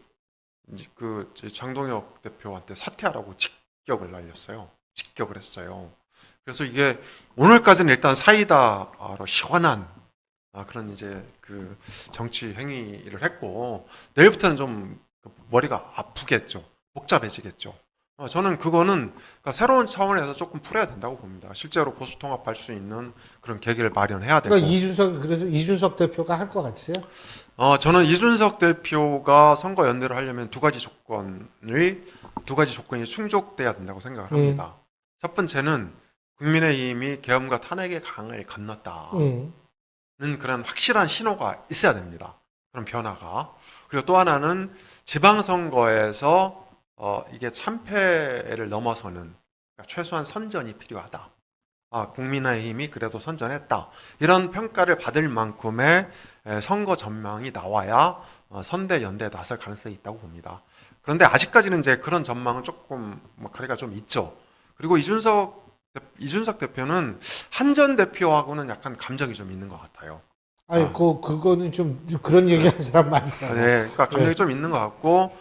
이제 그 장동혁 대표한테 사퇴하라고 직격을 날렸어요. 직격을 했어요. 그래서 이게 오늘까지는 일단 사이다로 시원한 그런 이제 그 정치 행위를 했고 내일부터는 좀 머리가 아프겠죠. 복잡해지겠죠. 저는 그거는 그러니까 새로운 차원에서 조금 풀어야 된다고 봅니다. 실제로 보수 통합할 수 있는 그런 계기를 마련해야 되고. 그러니까 그래서 이준석 대표가 할 것 같으세요? 저는 이준석 대표가 선거 연대를 하려면 두 가지 조건이 충족돼야 된다고 생각을 합니다. 첫 번째는 국민의힘이 계엄과 탄핵의 강을 건넜다는 그런 확실한 신호가 있어야 됩니다. 그런 변화가. 그리고 또 하나는 지방선거에서 이게 참패를 넘어서는 그러니까 최소한 선전이 필요하다. 국민의힘이 그래도 선전했다. 이런 평가를 받을 만큼의 선거 전망이 나와야 선대 연대에 나설 가능성이 있다고 봅니다. 그런데 아직까지는 이제 그런 전망은 조금 거리가 좀 있죠. 그리고 이준석 대표는 한 전 대표하고는 약간 감정이 좀 있는 것 같아요. 그거는 좀 그런 얘기하는 사람 많더라고요. 네, 그러니까 감정이 좀 있는 것 같고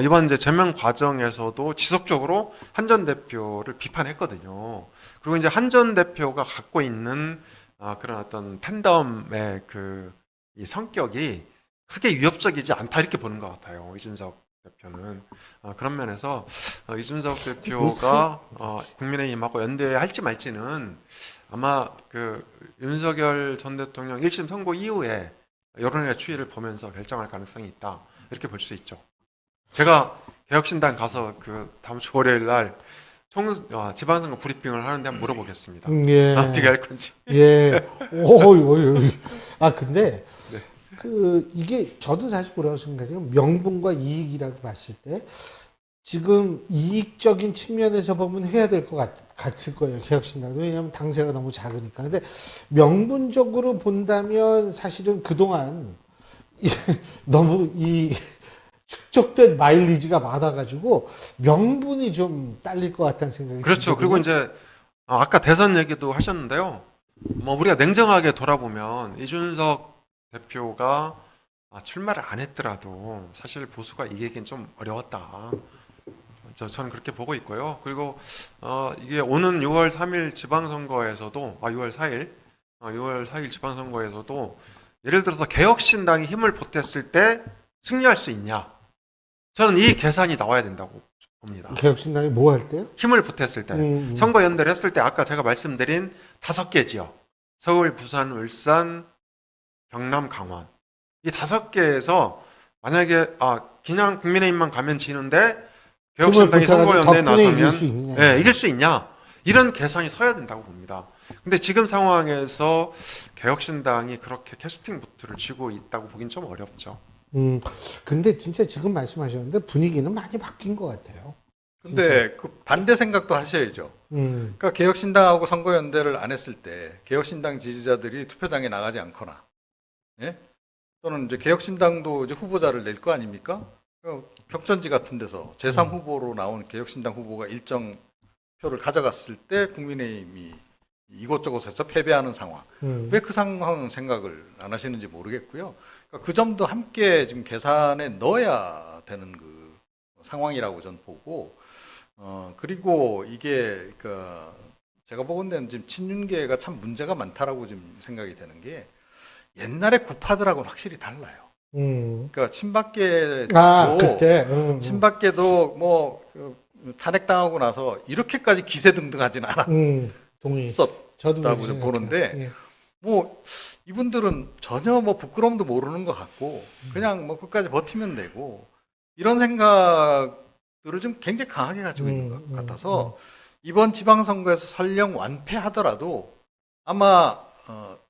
이번 이제 제명 과정에서도 지속적으로 한 전 대표를 비판했거든요. 그리고 이제 한 전 대표가 갖고 있는 그런 어떤 팬덤의 이 성격이 크게 위협적이지 않다 이렇게 보는 것 같아요. 이준석 대표는 그런 면에서 이준석 대표가 국민의힘하고 연대할지 말지는 아마 그 윤석열 전 대통령 1심 선고 이후에 여론의 추이를 보면서 결정할 가능성이 있다. 이렇게 볼 수 있죠. 제가 개혁신당 가서 그 다음 주 월요일 날 지방선거 브리핑을 하는데 한번 물어보겠습니다. 예. 어떻게 할 건지. 예. 근데 네. 이게 저도 사실 뭐라고 생각해요. 명분과 이익이라고 봤을 때 지금 이익적인 측면에서 보면 해야 될 것 같을 거예요. 개혁신당. 왜냐하면 당세가 너무 작으니까. 근데 명분적으로 본다면 사실은 그동안 너무 축적된 마일리지가 많아가지고 명분이 좀 딸릴 것 같다는 생각이 그렇죠. 들거든요. 그리고 이제 아까 대선 얘기도 하셨는데요. 뭐 우리가 냉정하게 돌아보면 이준석 대표가 출마를 안 했더라도 사실 보수가 이기긴 좀 어려웠다. 저는 그렇게 보고 있고요. 그리고 이게 오는 6월 3일 지방선거에서도 6월 4일 지방선거에서도 예를 들어서 개혁신당이 힘을 보탰을 때 승리할 수 있냐? 저는 이 계산이 나와야 된다고 봅니다. 개혁신당이 뭐 할 때요? 힘을 보탰을 때 선거 연대를 했을 때 아까 제가 말씀드린 5개 지역 서울, 부산, 울산, 경남, 강원 이 5개에서 만약에 그냥 국민의힘만 가면 지는데 개혁신당이 선거연대에 나서면 이길 수 있냐 이런 계산이 서야 된다고 봅니다. 근데 지금 상황에서 개혁신당이 그렇게 캐스팅 보트를 쥐고 있다고 보긴 좀 어렵죠. 근데 진짜 지금 말씀하셨는데 분위기는 많이 바뀐 것 같아요. 근데 그 반대 생각도 하셔야죠. 그러니까 개혁신당하고 선거연대를 안 했을 때 개혁신당 지지자들이 투표장에 나가지 않거나, 예? 또는 이제 개혁신당도 이제 후보자를 낼 거 아닙니까? 격전지 같은 데서 제3 후보로 나온 개혁신당 후보가 일정 표를 가져갔을 때 국민의힘이 이곳저곳에서 패배하는 상황. 왜 그 상황은 생각을 안 하시는지 모르겠고요. 그러니까 그 점도 함께 지금 계산에 넣어야 되는 그 상황이라고 저는 보고, 그리고 이게 제가 보건대는 지금 친윤계가 참 문제가 많다라고 지금 생각이 되는 게 옛날에 구파들하고는 확실히 달라요. 그러니까 친박계도 친박계도 뭐 탄핵당하고 나서 이렇게까지 기세등등하지는 않았었다고 좀 보는데 예. 뭐 이분들은 전혀 뭐 부끄러움도 모르는 것 같고 그냥 뭐 끝까지 버티면 되고 이런 생각들을 좀 굉장히 강하게 가지고 있는 것 같아서 이번 지방선거에서 설령 완패하더라도 아마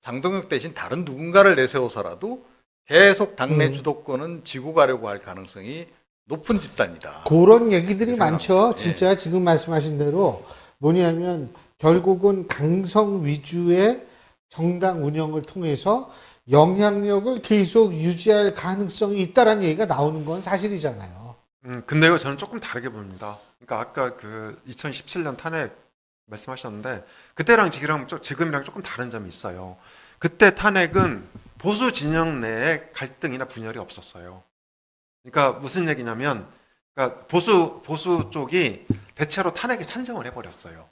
장동혁 대신 다른 누군가를 내세워서라도 계속 당내 주도권은 쥐고 가려고 할 가능성이 높은 집단이다. 그런 얘기들이 많죠. 예. 진짜 지금 말씀하신 대로 뭐냐면 결국은 강성 위주의 정당 운영을 통해서 영향력을 계속 유지할 가능성이 있다라는 얘기가 나오는 건 사실이잖아요. 근데요, 저는 조금 다르게 봅니다. 그러니까 아까 그 2017년 탄핵 말씀하셨는데 그때랑 지금이랑 조금 다른 점이 있어요. 그때 탄핵은 보수 진영 내에 갈등이나 분열이 없었어요. 그러니까 무슨 얘기냐면, 그러니까 보수 쪽이 대체로 탄핵에 찬성을 해버렸어요.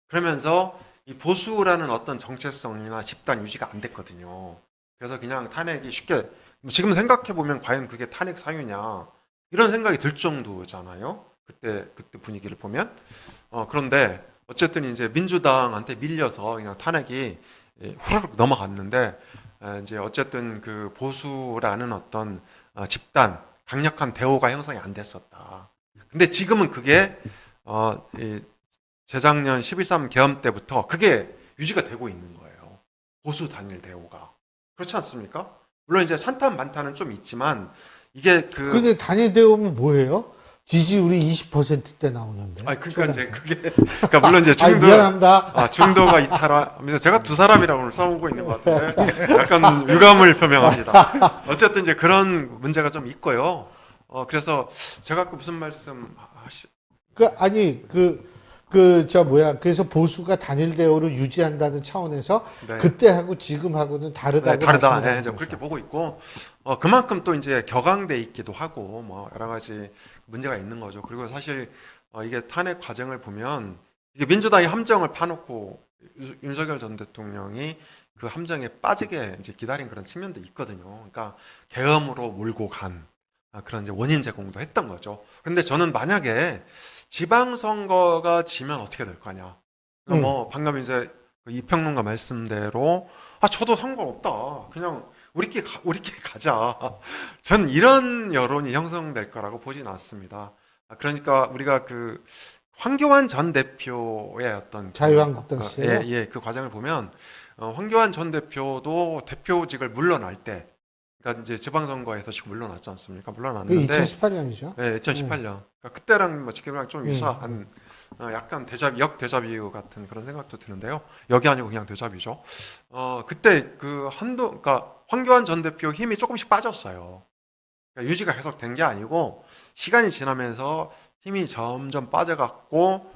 그러면서 이 보수라는 어떤 정체성이나 집단 유지가 안 됐거든요. 그래서 그냥 탄핵이 쉽게 지금 생각해 보면 과연 그게 탄핵 사유냐 이런 생각이 들 정도잖아요. 그때 분위기를 보면. 그런데 어쨌든 이제 민주당한테 밀려서 그냥 탄핵이 후루룩 넘어갔는데 이제 어쨌든 그 보수라는 어떤 집단 강력한 대오가 형성이 안 됐었다. 근데 지금은 그게 재작년 12.3 계엄 때부터 그게 유지가 되고 있는 거예요. 보수 단일 대오가. 그렇지 않습니까? 물론 이제 찬탄 반탄은 좀 있지만 이게 근데 단일 대오면 뭐예요? 지지율이 20%대 나오는데. 그러니까 이제 그러니까 물론 이제 미안합니다. 중도가 이탈하면서 제가 두 사람이라고 오늘 싸우고 있는 것 같은데 약간 유감을 표명합니다. 어쨌든 이제 그런 문제가 좀 있고요. 그래서 제가 아까 무슨 말씀 그래서 보수가 단일 대오를 유지한다는 차원에서 네. 그때하고 지금하고는 다르다고 다르다. 네, 그렇게 보고 있고 그만큼 또 이제 격앙돼 있기도 하고 뭐 여러 가지 문제가 있는 거죠. 그리고 사실 이게 탄핵 과정을 보면 이게 민주당이 함정을 파놓고 윤석열 전 대통령이 그 함정에 빠지게 이제 기다린 그런 측면도 있거든요. 그러니까 계엄으로 몰고 간 그런 이제 원인 제공도 했던 거죠. 그런데 저는 만약에 지방선거가 지면 어떻게 될 거냐. 그러니까 뭐 방금 이제 그 이평론가 말씀대로 저도 상관없다. 그냥 우리끼리 가자. 전 이런 여론이 형성될 거라고 보진 않습니다. 그러니까 우리가 그 황교안 전 대표의 어떤 자유한국당 시에요? 예, 그 과정을 보면 황교안 전 대표도 대표직을 물러날 때, 그러니까 이제 지방선거에서 지금 물러났지 않습니까? 그 물러났는데 2018년이죠. 네, 2018년. 그러니까 그때랑 뭐 지금이랑 좀 유사한 약간 역대자뷰 같은 그런 생각도 드는데요. 역이 아니고 그냥 대자뷰죠. 그때 그러니까 황교안 전 대표 힘이 조금씩 빠졌어요. 그러니까 유지가 계속 된 게 아니고 시간이 지나면서 힘이 점점 빠져갖고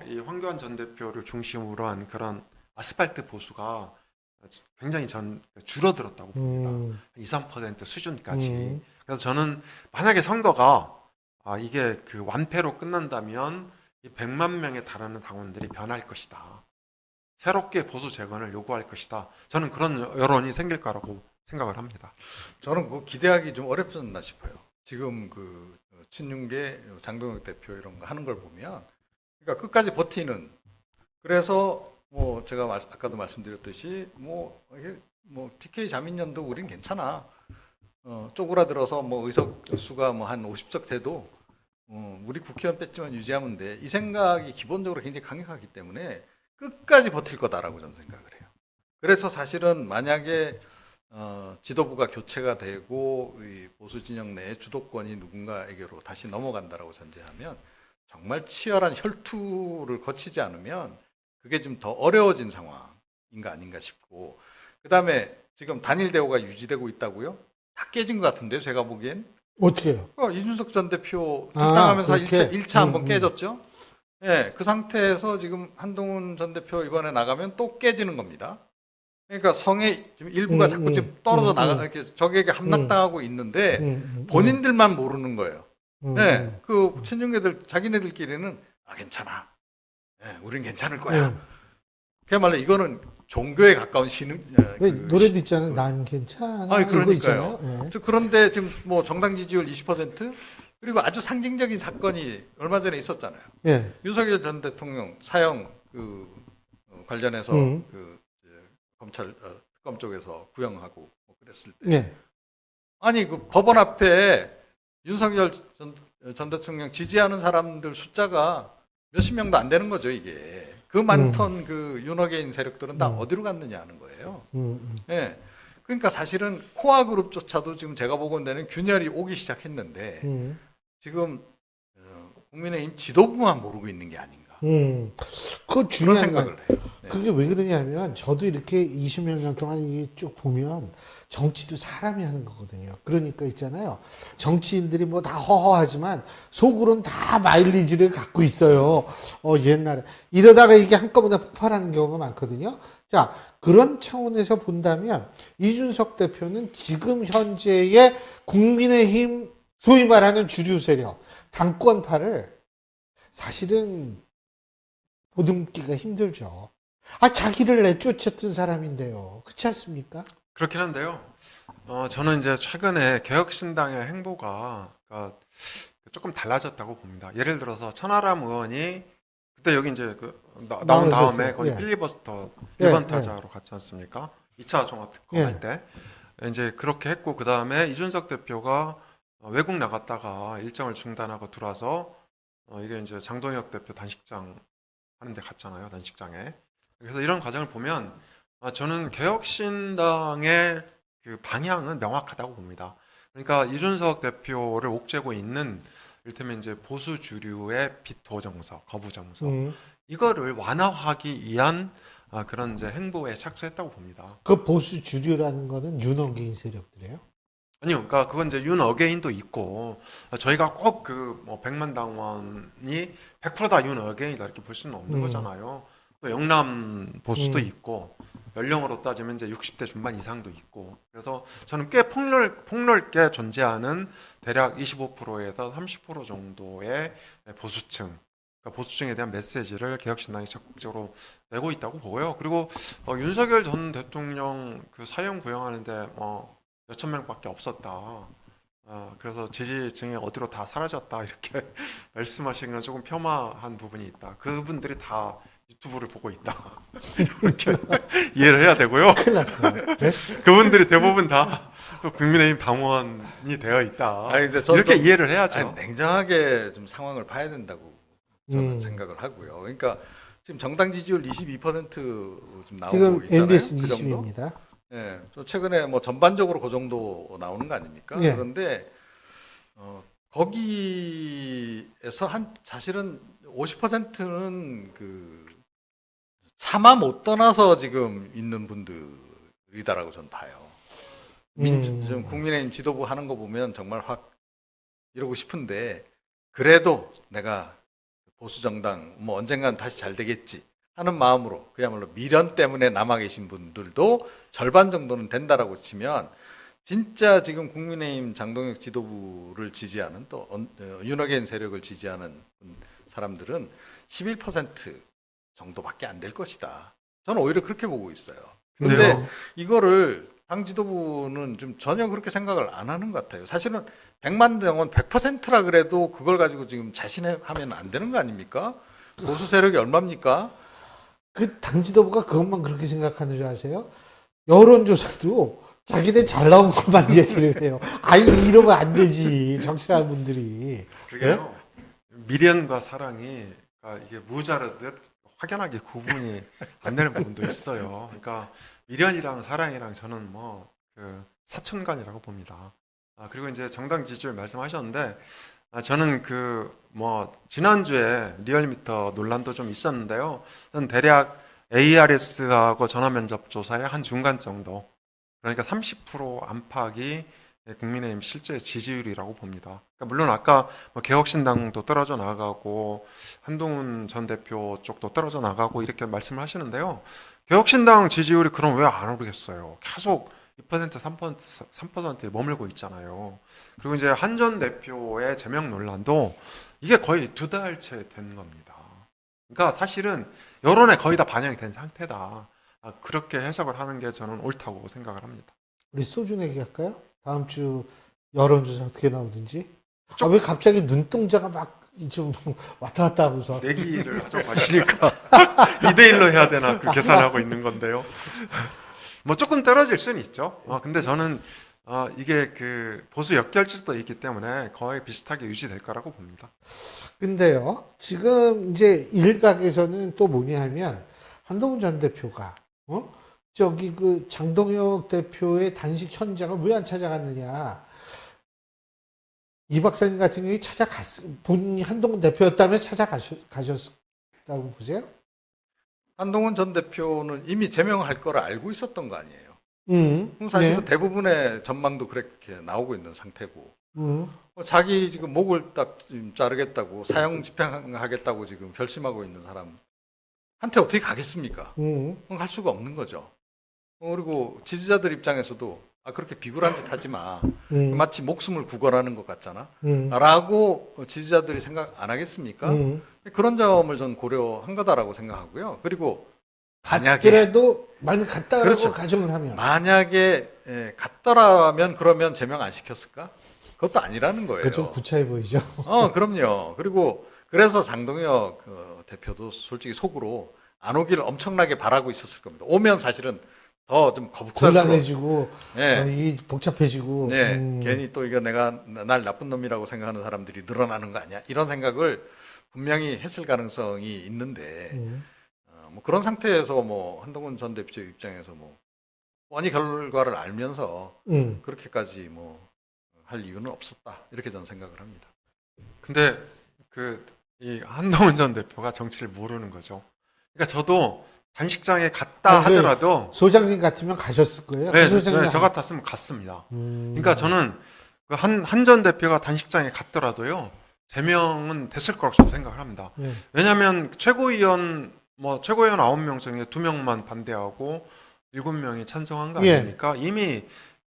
이 황교안 전 대표를 중심으로 한 그런 아스팔트 보수가 굉장히 줄어들었다고 봅니다. 2, 3% 수준까지. 그래서 저는 만약에 선거가 이게 그 완패로 끝난다면 이 100만 명에 달하는 당원들이 변할 것이다. 새롭게 보수 재건을 요구할 것이다. 저는 그런 여론이 생길 거라고 생각을 합니다. 저는 그 기대하기 좀 어렵지 않나 싶어요. 지금 그 친윤계 장동혁 대표 이런 거 하는 걸 보면, 그러니까 끝까지 버티는. 그래서 뭐 제가 아까도 말씀드렸듯이 이게 TK 자민련도 우린 괜찮아. 쪼그라들어서 의석 수가 한 50석 돼도 우리 국회의원 뺐지만 유지하면 돼. 이 생각이 기본적으로 굉장히 강력하기 때문에 끝까지 버틸 거다라고 저는 생각을 해요. 그래서 사실은 만약에 지도부가 교체가 되고 이 보수 진영 내에 주도권이 누군가에게로 다시 넘어간다라고 전제하면 정말 치열한 혈투를 거치지 않으면 그게 좀 더 어려워진 상황인가 아닌가 싶고, 그 다음에 지금 단일 대우가 유지되고 있다고요? 다 깨진 것 같은데요, 제가 보기엔. 어떻게 해요? 이준석 전 대표 탈당하면서 그렇게? 1차 한번 깨졌죠. 예, 그 상태에서 지금 한동훈 전 대표 이번에 나가면 또 깨지는 겁니다. 그러니까 성의 지금 일부가 자꾸 지금 떨어져 이렇게 적에게 함락당하고 있는데 본인들만 모르는 거예요. 네, 그 친윤계들 자기네들끼리는 괜찮아. 네, 우린 괜찮을 거야. 그야말로 이거는 종교에 가까운 왜 노래도 있잖아요. 난 괜찮아. 그러니까요. 네. 그런데 지금 정당 지지율 20% 그리고 아주 상징적인 사건이 얼마 전에 있었잖아요. 예. 윤석열 전 대통령 사형 관련해서 검찰 특검 쪽에서 구형하고 그랬을 때, 예. 아니 그 법원 앞에 윤석열 전 대통령 지지하는 사람들 숫자가 몇십 명도 안 되는 거죠, 이게. 그 많던 그 윤어게인 세력들은 다 어디로 갔느냐 하는 거예요. 예. 그러니까 사실은 코아 그룹조차도 지금 제가 보건대는 균열이 오기 시작했는데 지금 국민의힘 지도부만 모르고 있는 게 아닌가. 그거 그런 중요한 생각을 해요. 네. 그게 왜 그러냐면 저도 이렇게 20몇 년 동안 이게 쭉 보면 정치도 사람이 하는 거거든요. 그러니까 있잖아요. 정치인들이 뭐 다 허허하지만 속으로는 다 마일리지를 갖고 있어요. 옛날에. 이러다가 이게 한꺼번에 폭발하는 경우가 많거든요. 자, 그런 차원에서 본다면 이준석 대표는 지금 현재의 국민의힘 소위 말하는 주류 세력, 당권파를 사실은 보듬기가 힘들죠. 자기를 내쫓았던 사람인데요. 그렇지 않습니까? 그렇긴 한데요. 저는 이제 최근에 개혁신당의 행보가 그러니까 조금 달라졌다고 봅니다. 예를 들어서 천하람 의원이 그때 여기 이제 나온 다음에 거기 필리버스터 1번 타자로 갔지 않습니까? 2차 종합특검 할 때 이제 그렇게 했고, 그 다음에 이준석 대표가 외국 나갔다가 일정을 중단하고 들어와서 이게 이제 장동혁 대표 단식장 하는데 갔잖아요, 단식장에. 그래서 이런 과정을 보면 저는 개혁신당의 그 방향은 명확하다고 봅니다. 그러니까 이준석 대표를 옥죄고 있는 이를테면 이제 보수 주류의 비토 정서, 거부 정서, 이거를 완화하기 위한 그런 이제 행보에 착수했다고 봅니다. 그 보수 주류라는 거는 윤어게인 세력들이에요? 아니요, 그러니까 그건 이제 윤 어게인도 있고, 저희가 꼭 그 100만 당원이 100% 다 윤 어게인이다 이렇게 볼 수는 없는 거잖아요. 또 영남 보수도 있고, 연령으로 따지면 이제 60대 중반 이상도 있고, 그래서 저는 꽤 폭넓게 존재하는 대략 25%에서 30% 정도의 보수층, 그러니까 보수층에 대한 메시지를 개혁신당이 적극적으로 내고 있다고 보고요. 그리고 윤석열 전 대통령 그 사형 구형하는데 몇천 명밖에 없었다. 그래서 지지층이 어디로 다 사라졌다 이렇게 말씀하신 건 조금 폄하한 부분이 있다. 그분들이 다 유튜브를 보고 있다. 이렇게 이해를 해야 되고요. 큰일 났어요. 네? 그분들이 대부분 다 또 국민의힘 당원이 되어 있다. 아니, 근데 저도 이렇게 이해를 해야죠. 아니, 냉정하게 좀 상황을 봐야 된다고 저는 음. 생각을 하고요. 그러니까 지금 정당 지지율 22% 지금 나오고 지금 있잖아요. MBS 그 정도? 민심입니다. 예, 저 최근에 뭐 전반적으로 그 정도 나오는 거 아닙니까? 예. 그런데 거기에서 사실은 50%는 그 차마 못 떠나서 지금 있는 분들이다라고 저는 봐요. 좀 국민의힘 지도부 하는 거 보면 정말 확 이러고 싶은데 그래도 내가 보수 정당 뭐 언젠간 다시 잘 되겠지 하는 마음으로 그야말로 미련 때문에 남아 계신 분들도 절반 정도는 된다라고 치면 진짜 지금 국민의힘 장동혁 지도부를 지지하는 또 윤호개인 세력을 지지하는 사람들은 11% 정도밖에 안 될 것이다. 저는 오히려 그렇게 보고 있어요. 그런데 근데요. 이거를 당 지도부는 좀 전혀 그렇게 생각을 안 하는 것 같아요. 사실은 100만 당원 100%라 그래도 그걸 가지고 지금 자신하면 안 되는 거 아닙니까? 보수 세력이 얼마입니까? 그 당 지도부가 그것만 그렇게 생각하는 줄 아세요? 여론조사도 자기네 잘 나온 것만 얘기를 해요. 아유, 이러면 안 되지. 정치하는 분들이. 그게요. 미련과 사랑이 그러니까 이게 무자르듯 확연하게 구분이 안 되는 부분도 있어요. 그러니까 미련이랑 사랑이랑 저는 뭐 그 사천간이라고 봅니다. 그리고 이제 정당 지지율 말씀하셨는데 저는 그 뭐 지난주에 리얼미터 논란도 좀 있었는데요. 저는 대략 ARS하고 전화 면접 조사의 한 중간 정도, 그러니까 30% 안팎이 국민의힘 실제 지지율이라고 봅니다. 그러니까 물론 아까 뭐 개혁신당도 떨어져 나가고 한동훈 전 대표 쪽도 떨어져 나가고 이렇게 말씀을 하시는데요. 개혁신당 지지율이 그럼 왜 안 오르겠어요? 계속 2%, 3%에 머물고 있잖아요. 그리고 이제 한 전 대표의 제명 논란도 이게 거의 2달째 된 겁니다. 그러니까 사실은 여론에 거의 다 반영이 된 상태다. 그렇게 해석을 하는 게 저는 옳다고 생각을 합니다. 우리 소주 내기 할까요? 다음 주 여론조사 어떻게 나오든지. 왜 갑자기 눈동자가 막 좀 왔다 갔다 하고서. 내기를 하자고 하시니까 2대1로 해야 되나 그 계산하고 있는 건데요. 뭐 조금 떨어질 수는 있죠. 근데 저는 이게 그 보수 역결집도 있기 때문에 거의 비슷하게 유지될 거라고 봅니다. 근데요, 지금 이제 일각에서는 또 뭐냐 하면, 한동훈 전 대표가, 저기 그 장동혁 대표의 단식 현장을 왜 안 찾아갔느냐. 이 박사님 같은 경우에 본인이 한동훈 대표였다면 찾아가셨다고 보세요? 한동훈 전 대표는 이미 제명할 걸 알고 있었던 거 아니에요. 그럼 네. 사실은 대부분의 전망도 그렇게 나오고 있는 상태고 자기 지금 목을 딱 지금 자르겠다고 사형 집행하겠다고 지금 결심하고 있는 사람한테 어떻게 가겠습니까? 갈 수가 없는 거죠. 그리고 지지자들 입장에서도 그렇게 비굴한 짓 하지 마. 마치 목숨을 구걸하는 것 같잖아. 라고 지지자들이 생각 안 하겠습니까? 그런 점을 전 고려한 거다라고 생각하고요. 그리고 만약에 그래도 만약 갔다라고 그렇죠. 가정을 하면 만약에 갔더라면 그러면 제명 안 시켰을까? 그것도 아니라는 거예요. 그 좀 구차해 보이죠. 그럼요. 그리고 그래서 장동혁 대표도 솔직히 속으로 안 오길 엄청나게 바라고 있었을 겁니다. 오면 사실은 더 좀 거북스러워. 곤란해지고 예. 이 복잡해지고. 예, 괜히 또 이거 내가 날 나쁜 놈이라고 생각하는 사람들이 늘어나는 거 아니야? 이런 생각을 분명히 했을 가능성이 있는데 뭐 그런 상태에서 뭐 한동훈 전 대표 입장에서 뭐 뻔히 결과를 알면서 그렇게까지 뭐 할 이유는 없었다 이렇게 저는 생각을 합니다. 근데 이 한동훈 전 대표가 정치를 모르는 거죠. 그러니까 저도 단식장에 갔다 하더라도 소장님 같으면 가셨을 거예요. 네, 그 소장님 저 같았으면 갔습니다. 그러니까 저는 한 전 대표가 단식장에 갔더라도요 제명은 됐을 거라고 저는 생각을 합니다. 왜냐하면 최고위원 9명 중에 2명만 반대하고 7명이 찬성한 거 아닙니까? 이미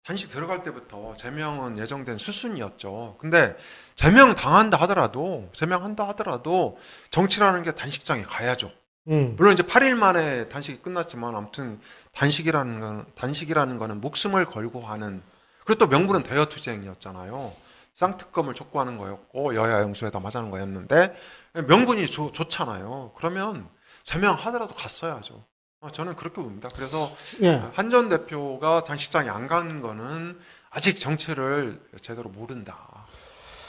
단식 들어갈 때부터 제명은 예정된 수순이었죠. 근데 제명한다 하더라도 정치라는 게 단식장에 가야죠. 물론 이제 8일 만에 단식이 끝났지만 아무튼 단식이라는 거는 목숨을 걸고 하는, 그리고 또 명분은 대여투쟁이었잖아요. 쌍특검을 촉구하는 거였고 여야 영수회담 하자는 거였는데 명분이 좋잖아요. 그러면 제명하더라도 갔어야죠. 저는 그렇게 봅니다. 그래서 예. 한 전 대표가 단식장에 안 간 거는 아직 정치를 제대로 모른다.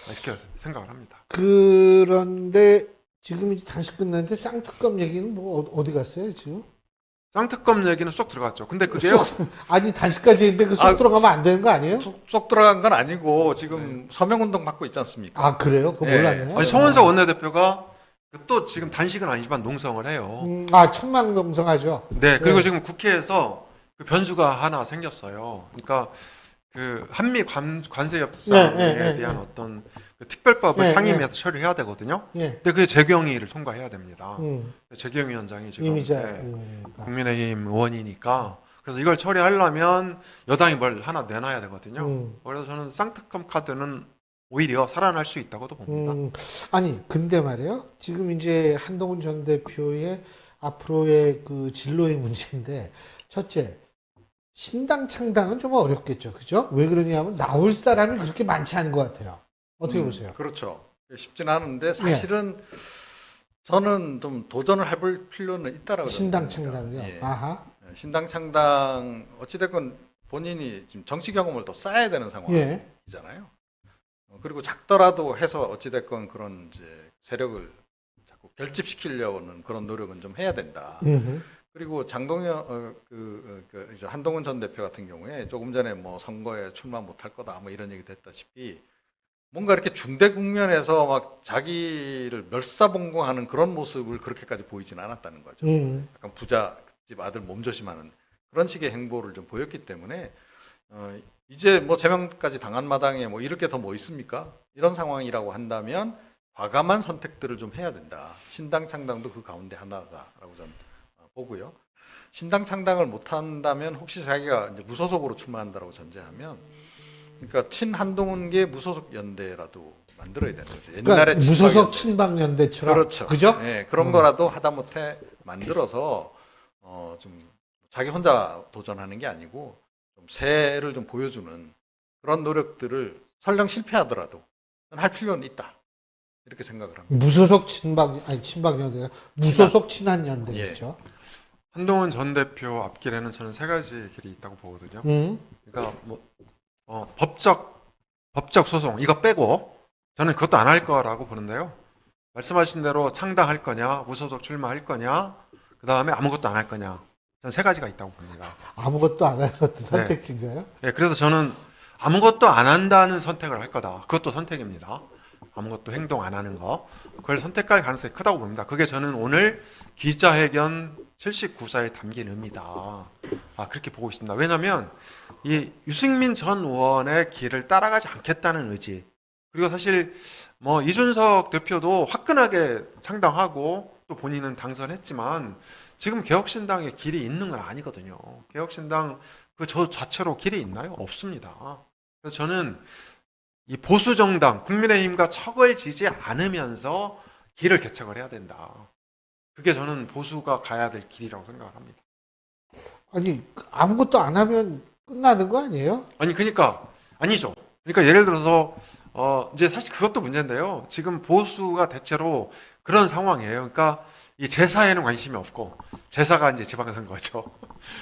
이렇게 생각을 합니다. 그런데 지금 이제 단식 끝났는데 쌍특검 얘기는 뭐 어디 갔어요 지금? 쌍특검 얘기는 쏙 들어갔죠. 근데 그게요. 아니 단식까지 했는데 그 쏙 들어가면 안 되는 거 아니에요? 쏙 들어간 건 아니고 지금 서명운동 받고 있지 않습니까? 아 그래요? 그거 네. 몰랐네요. 아니, 성원석 원내대표가 또 지금 단식은 아니지만 농성을 해요. 아 천막농성하죠. 네, 그리고 네. 지금 국회에서 그 변수가 하나 생겼어요. 그러니까 그 한미 관세 협상에 네, 네, 네, 대한 네. 어떤 그 특별법을 네, 상임위에서 처리해야 되거든요. 예. 근데 그게 재경위를 통과해야 됩니다. 음, 재경 위원장이 지금 이미자. 네, 국민의힘 의원이니까 그래서 이걸 처리하려면 여당이 뭘 하나 내놔야 되거든요. 그래서 저는 쌍특검 카드는 오히려 살아날 수 있다고도 봅니다. 아니 근데 말이에요. 지금 이제 한동훈 전 대표의 앞으로의 그 진로의 문제인데 첫째 신당 창당은 좀 어렵겠죠, 그죠? 왜 그러냐면 나올 사람이 그렇게 많지 않은 것 같아요. 어떻게 보세요? 그렇죠. 쉽지는 않은데 사실은 저는 좀 도전을 해볼 필요는 있다라고 신당 저는 봅니다. 창당이요. 예. 아하. 신당 창당 어찌됐건 본인이 지금 정치 경험을 더 쌓아야 되는 예. 상황이잖아요. 그리고 작더라도 해서 어찌됐건 그런 이제 세력을 자꾸 결집시키려는 그런 노력은 좀 해야 된다. 음흠. 그리고 장동현 이제 한동훈 전 대표 같은 경우에 조금 전에 뭐 선거에 출마 못할 거다 뭐 이런 얘기도 했다시피 뭔가 이렇게 중대 국면에서 막 자기를 멸사봉공하는 그런 모습을 그렇게까지 보이지는 않았다는 거죠. 약간 부잣집 아들 몸조심하는 그런 식의 행보를 좀 보였기 때문에 이제 뭐 제명까지 당한 마당에 뭐 이럴 게 더 뭐 있습니까? 이런 상황이라고 한다면 과감한 선택들을 좀 해야 된다. 신당 창당도 그 가운데 하나다라고 저는 보고요. 신당 창당을 못 한다면 혹시 자기가 이제 무소속으로 출마한다라고 전제하면 그러니까 친한동훈계 무소속 연대라도 만들어야 되는 거죠. 그러니까 옛날에 무소속 친박연대처럼 그렇죠. 그죠? 네, 그런 거라도 하다못해 만들어서 좀 자기 혼자 도전하는 게 아니고 좀 새를 좀 보여주는 그런 노력들을 설령 실패하더라도 할 필요는 있다. 이렇게 생각을 합니다. 무소속 친박연대가 무소속 친한연대겠죠. 한동훈 전 대표 앞길에는 저는 세 가지 길이 있다고 보거든요. 그러니까 뭐 법적 소송 이거 빼고 저는 그것도 안 할 거라고 보는데요. 말씀하신 대로 창당할 거냐, 무소속 출마할 거냐, 그 다음에 아무것도 안 할 거냐. 저는 세 가지가 있다고 봅니다. 아무것도 안 하는 것도 선택지인가요? 네, 그래서 저는 아무것도 안 한다는 선택을 할 거다. 그것도 선택입니다. 아무것도 행동 안 하는 거. 그걸 선택할 가능성이 크다고 봅니다. 그게 저는 오늘 기자회견 79사에 담긴 의미다. 그렇게 보고 있습니다. 왜냐하면 이 유승민 전 의원의 길을 따라가지 않겠다는 의지. 그리고 사실 뭐 이준석 대표도 화끈하게 창당하고 또 본인은 당선했지만 지금 개혁신당의 길이 있는 건 아니거든요. 개혁신당 그 저 자체로 길이 있나요? 없습니다. 그래서 저는 이 보수 정당 국민의힘과 척을 지지 않으면서 길을 개척을 해야 된다. 그게 저는 보수가 가야 될 길이라고 생각을 합니다. 아니 아무것도 안 하면 끝나는 거 아니에요? 아니 그러니까 아니죠. 그러니까 예를 들어서 이제 사실 그것도 문제인데요. 지금 보수가 대체로 그런 상황이에요. 그러니까 이 제사에는 관심이 없고 제사가 이제 지방선거죠.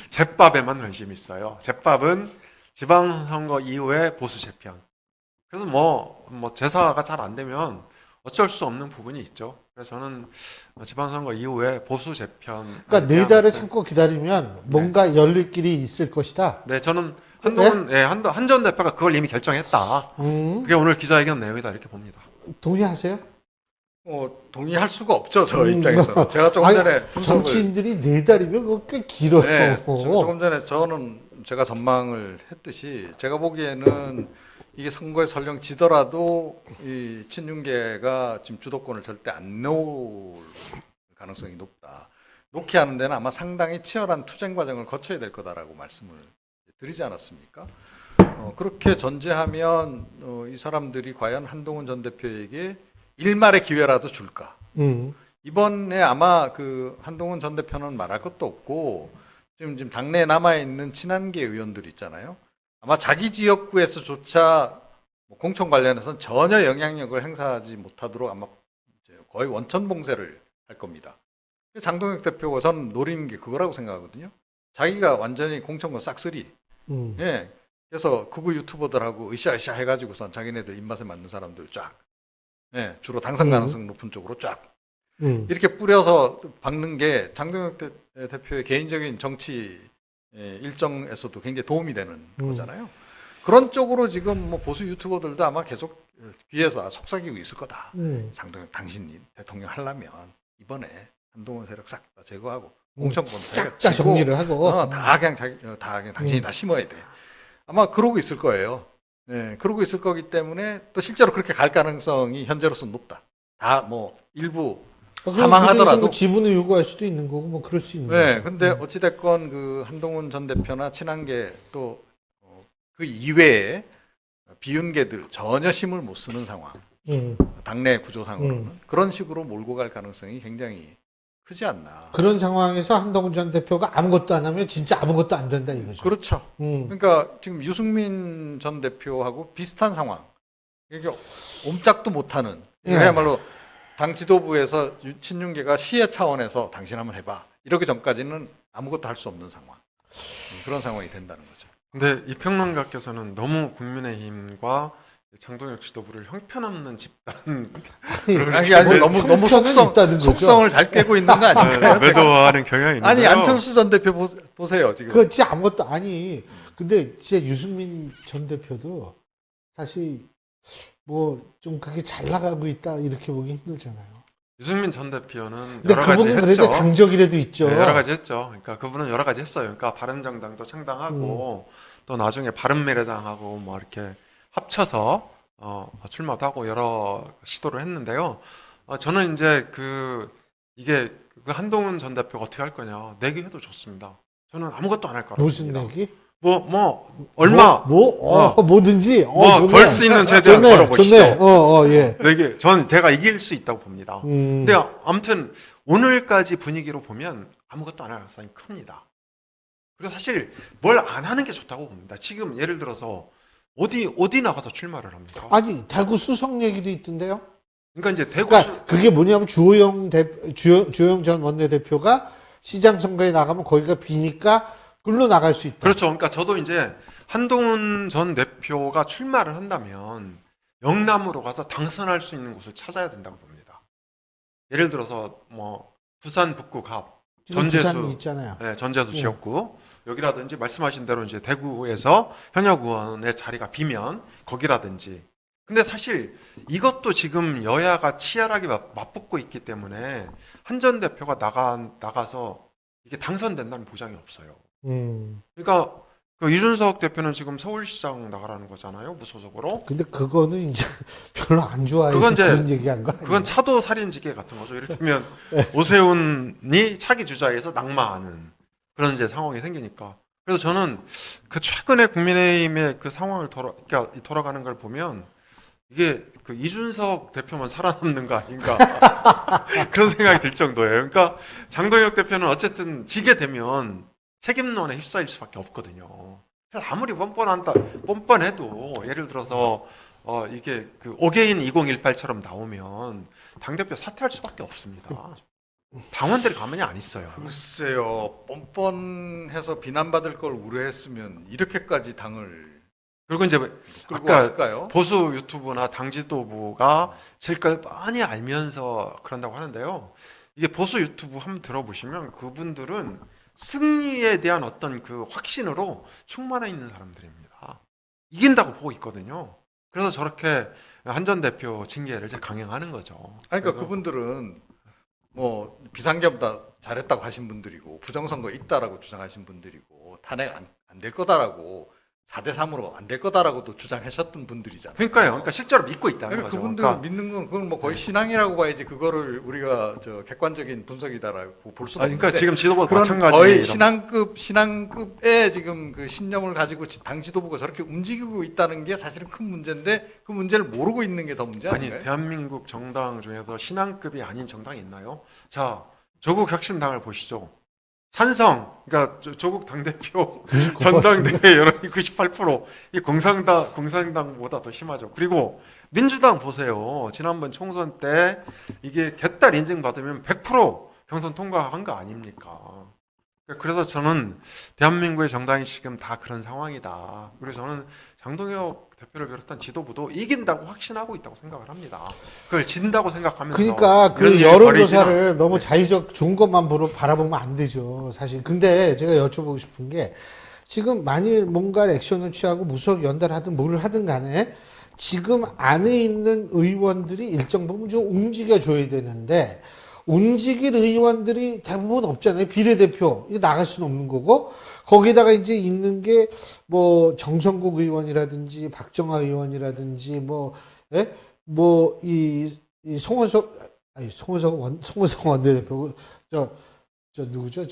제밥에만 관심이 있어요. 제밥은 지방선거 이후에 보수 재편. 그래서 뭐 제사가 잘 안 되면 어쩔 수 없는 부분이 있죠. 그래서 저는 지방선거 이후에 보수 재편. 그러니까 4달을 참고 기다리면 뭔가 열릴 길이 있을 것이다. 네, 저는 한 전 대표가 그걸 이미 결정했다. 그게 오늘 기자회견 내용이다 이렇게 봅니다. 동의하세요? 동의할 수가 없죠. 저 입장에서. 제가 조금 전에 정치인들이 4달이면 그거 꽤 길어요. 네, 조금 전에 제가 전망을 했듯이 제가 보기에는 이게 선거에 설령 지더라도 이 친윤계가 지금 주도권을 절대 안 놓을 가능성이 높다. 놓게 하는 데는 아마 상당히 치열한 투쟁 과정을 거쳐야 될 거다라고 말씀을 드리지 않았습니까? 그렇게 전제하면 이 사람들이 과연 한동훈 전 대표에게 일말의 기회라도 줄까? 이번에 아마 그 한동훈 전 대표는 말할 것도 없고 지금 당내에 남아 있는 친한계 의원들 있잖아요. 아마 자기 지역구에서조차 공천 관련해서는 전혀 영향력을 행사하지 못하도록 아마 이제 거의 원천 봉쇄를 할 겁니다. 장동혁 대표가 전 노리는 게 그거라고 생각하거든요. 자기가 완전히 공천권 싹쓸이. 예. 그래서 극우 유튜버들하고 으쌰으쌰 해가지고선 자기네들 입맛에 맞는 사람들 쫙. 예. 주로 당선 가능성 높은 쪽으로 쫙. 이렇게 뿌려서 박는 게 장동혁 대표의 개인적인 정치 일정에서도 굉장히 도움이 되는 거잖아요. 그런 쪽으로 지금 뭐 보수 유튜버들도 아마 계속 귀에서 속삭이고 있을 거다. 장동혁 당신이 대통령 하려면 이번에 한동훈 세력 싹 다 제거하고 공천권 싹 다 정리를 하고 다 그냥 당신이 다 심어야 돼. 아마 그러고 있을 거예요. 네, 그러고 있을 거기 때문에 또 실제로 그렇게 갈 가능성이 현재로서는 높다. 다 뭐 일부 사망하더라도 뭐 지분을 요구할 수도 있는 거고 뭐 그럴 수 있는 네, 거죠. 근데 어찌 됐건 그 한동훈 전 대표나 친한계 또 그 이외에 비윤계들 전혀 힘을 못 쓰는 상황. 당내 구조상으로는 그런 식으로 몰고 갈 가능성이 굉장히 크지 않나. 그런 상황에서 한동훈 전 대표가 아무것도 안 하면 진짜 아무것도 안 된다 이거죠. 그렇죠. 그러니까 지금 유승민 전 대표하고 비슷한 상황. 이게 옴짝도 못하는. 예. 그야말로 당 지도부에서 친윤계가 시혜 차원에서 당신 한번 해봐. 이러기 전까지는 아무것도 할 수 없는 상황. 그런 상황이 된다는 거죠. 근데 이 평론가께서는 너무 국민의힘과 장동혁 지도부를 형편없는 집단 아니 너무 속성을 잘 깨고 있는 거 아닌가요? 매도하는 경향이 있는데요. 아니 안철수 전 대표 보세요 지금. 그 진짜 아무것도 아니. 근데 진짜 유승민 전 대표도 사실 뭐 좀 그게 잘 나가고 있다 이렇게 보기 힘들잖아요. 유승민 전 대표는 근데 여러 가지 그분은 했죠. 그래도 당적이라도 있죠. 네, 여러 가지 했죠. 그러니까 그분은 여러 가지 했어요. 그러니까 바른정당도 창당하고 또 나중에 바른미래당하고 뭐 이렇게 합쳐서 출마도 하고 여러 시도를 했는데요. 저는 이제 이게 한동훈 전 대표가 어떻게 할 거냐 내기해도 좋습니다. 저는 아무것도 안 할 거라고 무슨 봅니다. 내기? 얼마 뭐든지 걸 수 있는 최대한 걸어보시죠. 예. 내기 저는 제가 이길 수 있다고 봅니다. 근데 아무튼 오늘까지 분위기로 보면 아무것도 안 할 가능성이 큽니다. 그리고 사실 뭘 안 하는 게 좋다고 봅니다. 지금 예를 들어서 어디 나가서 출마를 합니까? 아니 대구 수석 얘기도 있던데요. 그러니까 이제 대구 그러니까 그게 뭐냐면 주호영 전 원내대표가 시장 선거에 나가면 거기가 비니까 글로 나갈 수 있다. 그렇죠. 그러니까 저도 이제 한동훈 전 대표가 출마를 한다면 영남으로 가서 당선할 수 있는 곳을 찾아야 된다고 봅니다. 예를 들어서 뭐 부산 북구 갑 전재수 있잖아요. 네, 전재수 지역구 여기라든지 말씀하신 대로 이제 대구에서 현역 의원의 자리가 비면 거기라든지. 근데 사실 이것도 지금 여야가 치열하게 맞붙고 있기 때문에 한 전 대표가 나가서 이게 당선된다는 보장이 없어요. 그러니까 그 이준석 대표는 지금 서울시장 나가라는 거잖아요, 무소속으로. 근데 그거는 이제 별로 안 좋아해서 그건 이제 그런 얘기한 거 아니에요? 그건 차도 살인지계 같은 거죠. 이를테면 오세훈이 차기 주자에서 낙마하는 그런 이제 상황이 생기니까. 그래서 저는 그 최근에 국민의힘의 그 상황을 돌아가는 걸 보면 이게 그 이준석 대표만 살아남는 거 아닌가 그런 생각이 들 정도예요. 그러니까 장동혁 대표는 어쨌든 지게 되면 책임론에 휩싸일 수밖에 없거든요. 그래서 아무리 뻔뻔해도 예를 들어서 이게 그 어게인 2018처럼 나오면 당대표 사퇴할 수밖에 없습니다. 당원들이 가만히 안 있어요. 글쎄요, 뻔뻔해서 비난받을 걸 우려했으면 이렇게까지 당을 그리고 이제 끌고 아까 왔을까요? 보수 유튜브나 당 지도부가 질 걸 뻔히 알면서 그런다고 하는데요. 이게 보수 유튜브 한번 들어보시면 그분들은 승리에 대한 어떤 그 확신으로 충만해 있는 사람들입니다. 이긴다고 보고 있거든요. 그래서 저렇게 한 전 대표 징계를 이제 강행하는 거죠. 그러니까 그분들은 뭐 비상계보다 잘했다고 하신 분들이고 부정선거 있다라고 주장하신 분들이고 탄핵 안 될 거다라고 4대3으로 안 될 거다라고도 주장하셨던 분들이잖아요. 그러니까 실제로 믿고 있다는 그러니까 거죠. 그분들 믿는 건 그건 뭐 거의 신앙이라고 봐야지 그거를 우리가 객관적인 분석이다라고 볼 수는 없는데. 그러니까 지금 지도부 그런 마찬가지 거의 신앙급의 지금 그 신념을 가지고 당 지도부가 저렇게 움직이고 있다는 게 사실은 큰 문제인데 그 문제를 모르고 있는 게 더 문제 아닌가요? 아니 대한민국 정당 중에서 신앙급이 아닌 정당이 있나요? 자 조국 혁신당을 보시죠. 찬성, 그러니까 조국 당대표 99%. 전당대회 여론이 98%, 이 공산당보다 더 심하죠. 그리고 민주당 보세요. 지난번 총선 때 이게 개딸 인증받으면 100% 경선 통과한 거 아닙니까? 그래서 저는 대한민국의 정당이 지금 다 그런 상황이다. 그래서 저는 장동혁 대표를 비롯한 지도부도 이긴다고 확신하고 있다고 생각을 합니다. 그걸 진다고 생각하면서 그러니까 그 이런 일이 여론조사를 벌어지나? 너무 네. 자의적 좋은 것만 바라보면 안 되죠. 사실. 근데 제가 여쭤보고 싶은 게 지금 만일 뭔가 액션을 취하고 무속 연달하든 뭘 하든 간에 지금 안에 있는 의원들이 일정 부분 좀 움직여줘야 되는데 움직일 의원들이 대부분 없잖아요. 비례대표. 이거 나갈 수는 없는 거고. 거기다가 이제 있는 게 뭐 정성국 의원이라든지 박정아 의원이라든지 송원석 원내대표 저 누구죠?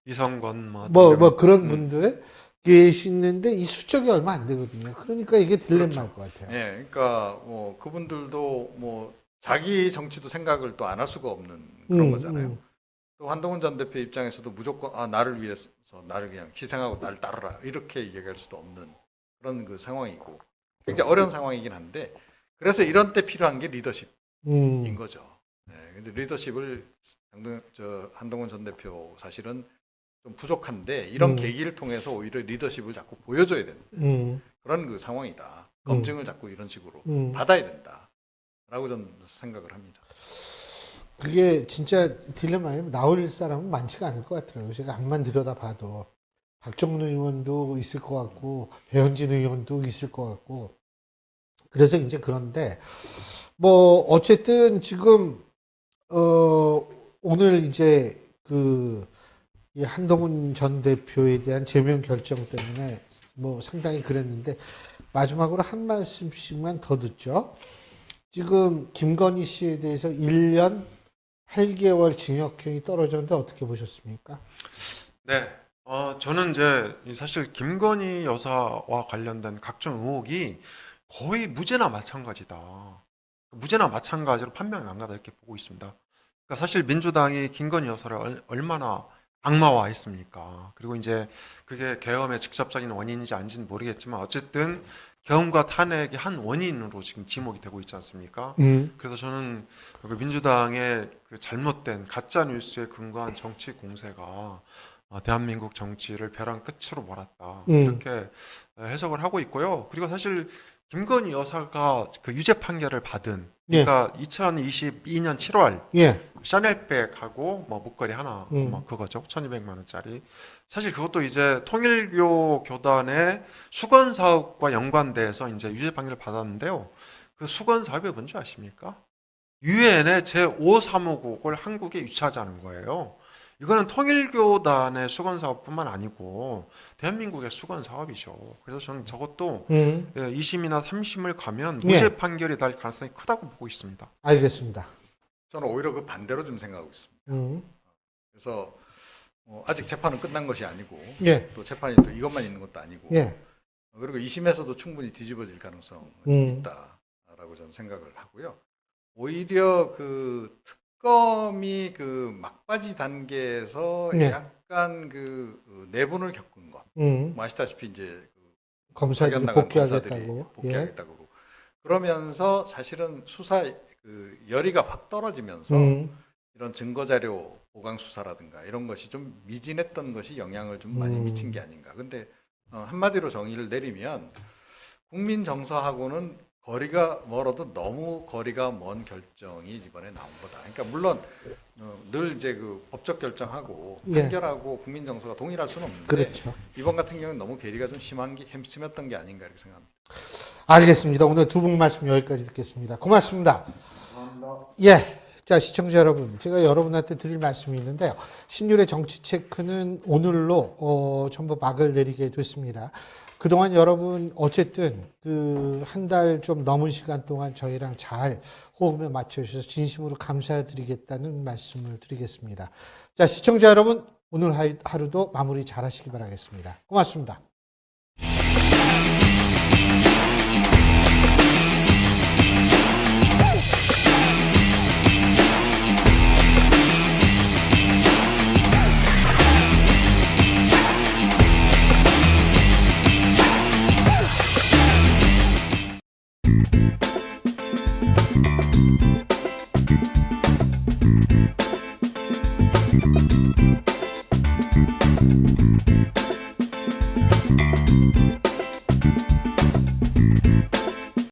이성건 그런 분들 계시는데 이 수적이 얼마 안 되거든요. 그러니까 이게 딜레마일 것 같아요. 예, 그러니까 뭐 그분들도 뭐 자기 정치도 생각을 또 안 할 수가 없는 그런 거잖아요. 또 한동훈 전 대표 입장에서도 무조건 나를 위해서 나를 그냥 희생하고 나를 따르라 이렇게 얘기할 수도 없는 그런 그 상황이고 굉장히 어려운 상황이긴 한데 그래서 이런 때 필요한 게 리더십인 거죠. 네, 근데 리더십을 한동훈 전 대표 사실은 좀 부족한데 이런 계기를 통해서 오히려 리더십을 자꾸 보여줘야 되는 그런 그 상황이다. 검증을 자꾸 이런 식으로 받아야 된다라고 저는 생각을 합니다. 그게 진짜 딜레마예요. 나올 사람은 많지가 않을 것 같더라고요. 제가 앞만 들여다봐도 박정훈 의원도 있을 것 같고 배현진 의원도 있을 것 같고 그래서 이제 그런데 뭐 어쨌든 지금 오늘 이제 이 한동훈 전 대표에 대한 제명 결정 때문에 뭐 상당히 그랬는데 마지막으로 한 말씀씩만 더 듣죠. 지금 김건희 씨에 대해서 1년 8개월 징역형이 떨어졌는데 어떻게 보셨습니까? 네, 저는 이제 사실 김건희 여사와 관련된 각종 의혹이 거의 무죄나 마찬가지다. 무죄나 마찬가지로 판명이 난 거다 이렇게 보고 있습니다. 그러니까 사실 민주당이 김건희 여사를 얼마나 악마화했습니까? 그리고 이제 그게 계엄의 직접적인 원인인지 아닌지는 모르겠지만 어쨌든 계엄과 탄핵의 한 원인으로 지금 지목이 되고 있지 않습니까? 그래서 저는 그 민주당의 그 잘못된 가짜 뉴스에 근거한 정치 공세가 대한민국 정치를 벼랑 끝으로 몰았다 이렇게 해석을 하고 있고요. 그리고 사실 김건희 여사가 그 유죄 판결을 받은 그러니까 2022년 7월 샤넬백하고 뭐 목걸이 하나 뭐 그거죠. 1,200만 원짜리. 사실 그것도 이제 통일교 교단의 수건 사업과 연관돼서 이제 유죄 판결을 받았는데요. 그 수건 사업이 뭔지 아십니까? 유엔의 제5사무국을 한국에 유치하자는 거예요. 이거는 통일교단의 수건 사업뿐만 아니고 대한민국의 수건 사업이죠. 그래서 저는 저것도 2심이나 3심을 가면 무죄 판결이 날 가능성이 크다고 보고 있습니다. 알겠습니다. 저는 오히려 그 반대로 좀 생각하고 있습니다. 그래서 아직 재판은 끝난 것이 아니고 또 재판이 또 이것만 있는 것도 아니고 그리고 2심에서도 충분히 뒤집어질 가능성이 있다라고 저는 생각을 하고요. 오히려 그 특검이 그 막바지 단계에서 약간 그 내분을 겪은 것, 뭐 아시다시피 이제 검사들이 복귀하겠다고 그러면서 사실은 수사 그 열의가 확 떨어지면서 이런 증거 자료 보강 수사라든가 이런 것이 좀 미진했던 것이 영향을 좀 많이 미친 게 아닌가. 근데 한마디로 정의를 내리면 국민 정서하고는 거리가 멀어도 너무 거리가 먼 결정이 이번에 나온 거다. 그러니까 물론 늘 이제 그 법적 결정하고 판결하고 국민 정서가 동일할 수는 없는데 그렇죠. 이번 같은 경우는 너무 괴리가 좀 심했던 게 아닌가 이렇게 생각합니다. 알겠습니다. 오늘 두 분 말씀 여기까지 듣겠습니다. 고맙습니다. 감사합니다. 자, 시청자 여러분, 제가 여러분한테 드릴 말씀이 있는데요. 신율의 정치 체크는 오늘로 전부 막을 내리게 됐습니다. 그동안 여러분 어쨌든 그 한 달 좀 넘은 시간 동안 저희랑 잘 호흡에 맞춰주셔서 진심으로 감사드리겠다는 말씀을 드리겠습니다. 자, 시청자 여러분, 오늘 하루도 마무리 잘 하시기 바라겠습니다. 고맙습니다.